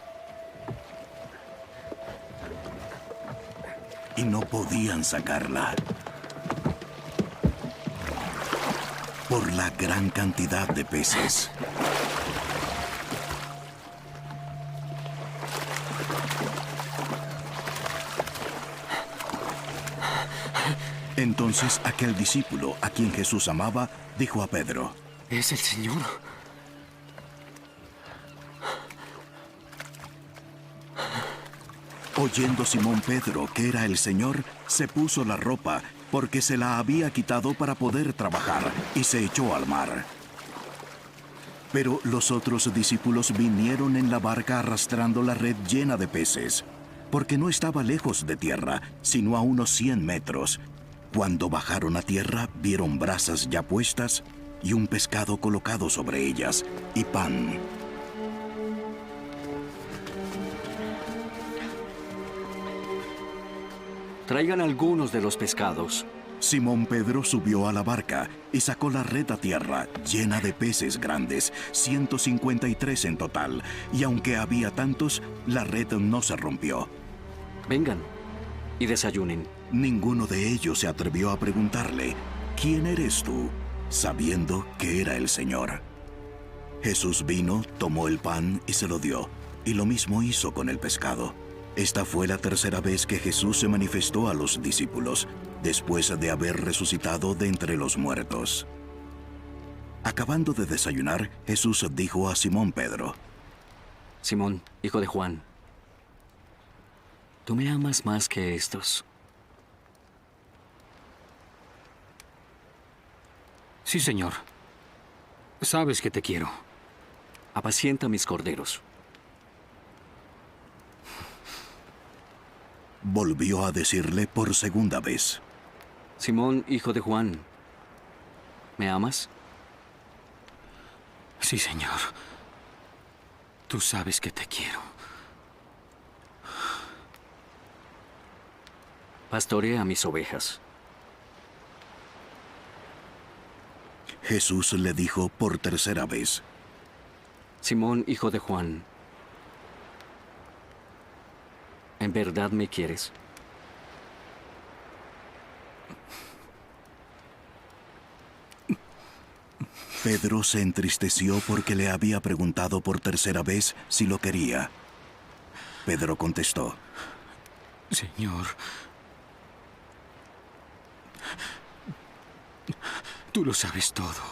Y no podían sacarla por la gran cantidad de peces. Entonces aquel discípulo a quien Jesús amaba dijo a Pedro: Es el Señor. Oyendo Simón Pedro que era el Señor, se puso la ropa, porque se la había quitado para poder trabajar, y se echó al mar. Pero los otros discípulos vinieron en la barca arrastrando la red llena de peces, porque no estaba lejos de tierra, sino a unos 100 metros. Cuando bajaron a tierra, vieron brasas ya puestas y un pescado colocado sobre ellas, y pan. Traigan algunos de los pescados. Simón Pedro subió a la barca y sacó la red a tierra, llena de peces grandes, 153 en total, y aunque había tantos, la red no se rompió. Vengan y desayunen. Ninguno de ellos se atrevió a preguntarle: ¿quién eres tú?, sabiendo que era el Señor. Jesús vino, tomó el pan y se lo dio, y lo mismo hizo con el pescado. Esta fue la tercera vez que Jesús se manifestó a los discípulos, después de haber resucitado de entre los muertos. Acabando de desayunar, Jesús dijo a Simón Pedro: Simón, hijo de Juan, ¿tú me amas más que estos? Sí, Señor. Sabes que te quiero. Apacienta mis corderos. Volvió a decirle por segunda vez: Simón, hijo de Juan, ¿me amas? Sí, Señor. Tú sabes que te quiero. Pastorea mis ovejas. Jesús le dijo por tercera vez: Simón, hijo de Juan, ¿en verdad me quieres? Pedro se entristeció porque le había preguntado por tercera vez si lo quería. Pedro contestó: Señor, tú lo sabes todo.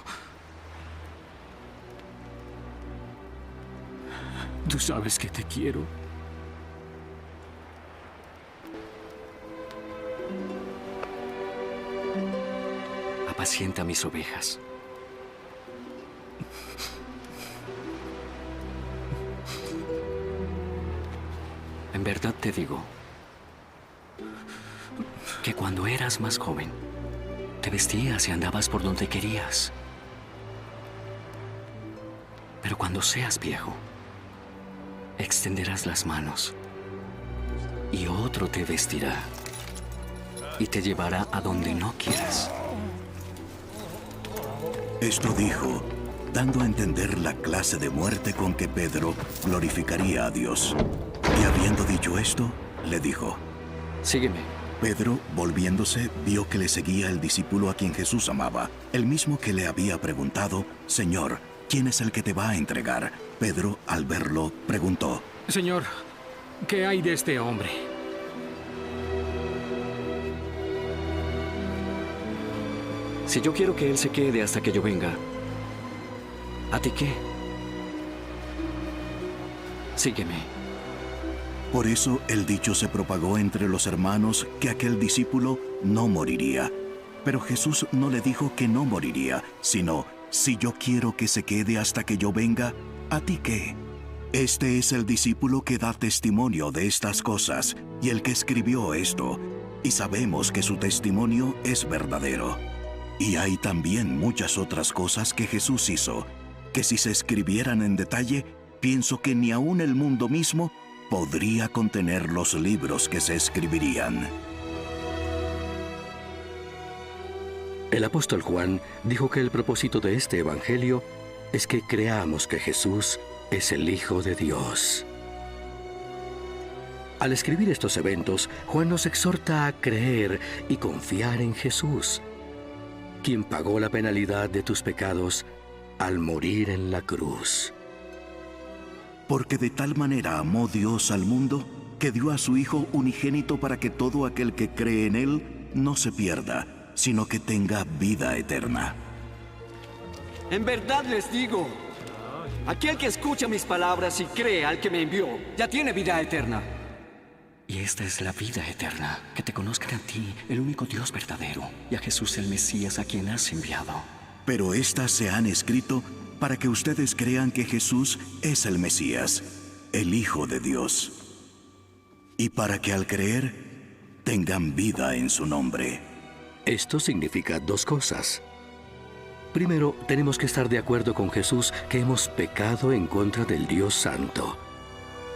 Tú sabes que te quiero. Apacienta mis ovejas. En verdad te digo, que cuando eras más joven, te vestías y andabas por donde querías. Pero cuando seas viejo, extenderás las manos y otro te vestirá y te llevará a donde no quieras. Esto dijo, dando a entender la clase de muerte con que Pedro glorificaría a Dios. Y habiendo dicho esto, le dijo: sígueme. Pedro, volviéndose, vio que le seguía el discípulo a quien Jesús amaba, el mismo que le había preguntado: Señor, ¿quién es el que te va a entregar? Pedro, al verlo, preguntó: Señor, ¿qué hay de este hombre? Si yo quiero que él se quede hasta que yo venga, ¿a ti qué? Sígueme. Por eso el dicho se propagó entre los hermanos que aquel discípulo no moriría. Pero Jesús no le dijo que no moriría, sino: si yo quiero que se quede hasta que yo venga, ¿a ti qué? Este es el discípulo que da testimonio de estas cosas, y el que escribió esto, y sabemos que su testimonio es verdadero. Y hay también muchas otras cosas que Jesús hizo, que si se escribieran en detalle, pienso que ni aun el mundo mismo podría contener los libros que se escribirían. El apóstol Juan dijo que el propósito de este evangelio es que creamos que Jesús es el Hijo de Dios. Al escribir estos eventos, Juan nos exhorta a creer y confiar en Jesús, quien pagó la penalidad de tus pecados al morir en la cruz. Porque de tal manera amó Dios al mundo, que dio a su Hijo unigénito para que todo aquel que cree en Él no se pierda, sino que tenga vida eterna. En verdad les digo, aquel que escucha mis palabras y cree al que me envió, ya tiene vida eterna. Y esta es la vida eterna, que te conozcan a ti, el único Dios verdadero, y a Jesús el Mesías, a quien has enviado. Pero estas se han escrito para que ustedes crean que Jesús es el Mesías, el Hijo de Dios. Y para que al creer, tengan vida en su nombre. Esto significa dos cosas. Primero, tenemos que estar de acuerdo con Jesús que hemos pecado en contra del Dios Santo,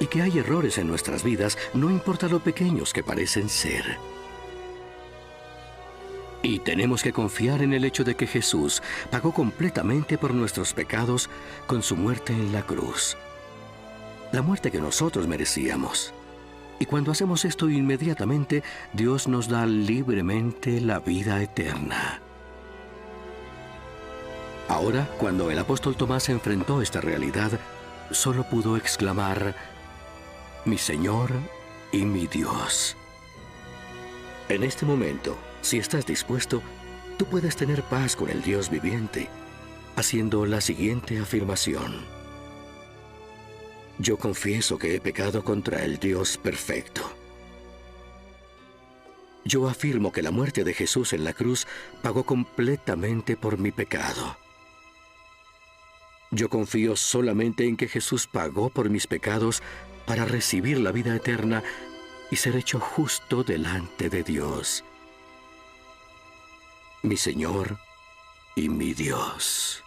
y que hay errores en nuestras vidas, no importa lo pequeños que parecen ser. Y tenemos que confiar en el hecho de que Jesús pagó completamente por nuestros pecados con su muerte en la cruz. La muerte que nosotros merecíamos. Y cuando hacemos esto inmediatamente, Dios nos da libremente la vida eterna. Ahora, cuando el apóstol Tomás enfrentó esta realidad, solo pudo exclamar: mi Señor y mi Dios. En este momento, si estás dispuesto, tú puedes tener paz con el Dios viviente, haciendo la siguiente afirmación: yo confieso que he pecado contra el Dios perfecto. Yo afirmo que la muerte de Jesús en la cruz pagó completamente por mi pecado. Yo confío solamente en que Jesús pagó por mis pecados para recibir la vida eterna y ser hecho justo delante de Dios, mi Señor y mi Dios.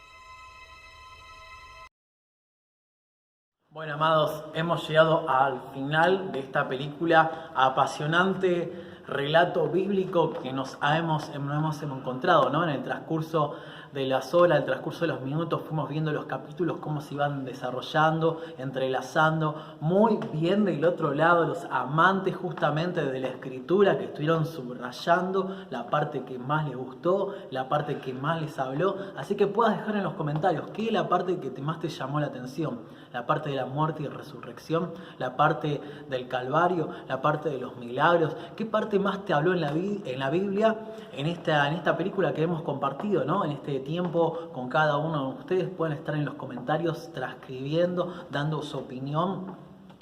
Bueno, amados, hemos llegado al final de esta película, apasionante relato bíblico que nos hemos encontrado, ¿no? En el transcurso de las horas, el transcurso de los minutos, fuimos viendo los capítulos, cómo se iban desarrollando, entrelazando, muy bien del otro lado, los amantes justamente de la escritura que estuvieron subrayando la parte que más les gustó, la parte que más les habló, así que puedas dejar en los comentarios qué es la parte que más te llamó la atención, la parte de la muerte y resurrección, la parte del Calvario, la parte de los milagros, qué parte más te habló en la Biblia, en esta película que hemos compartido, ¿no? En este tiempo con cada uno de ustedes. Pueden estar en los comentarios transcribiendo, dando su opinión,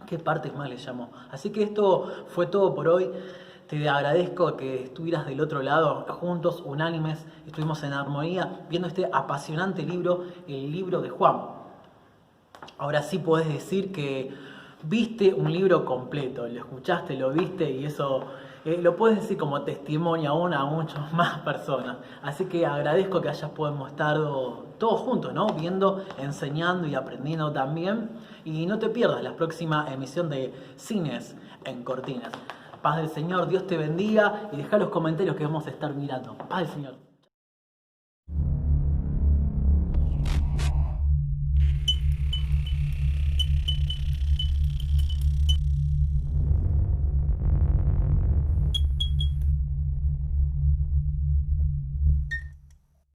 qué partes más les llamó. Así que esto fue todo por hoy. Te agradezco que estuvieras del otro lado, juntos, unánimes, estuvimos en armonía viendo este apasionante libro, el libro de Juan. Ahora sí podés decir que viste un libro completo, lo escuchaste, lo viste, y eso lo puedes decir como testimonio aún a muchas más personas. Así que agradezco que podemos estar todos juntos, ¿no? Viendo, enseñando y aprendiendo también. Y no te pierdas la próxima emisión de Cines en Cortinas. Paz del Señor, Dios te bendiga y deja los comentarios que vamos a estar mirando. Paz del Señor.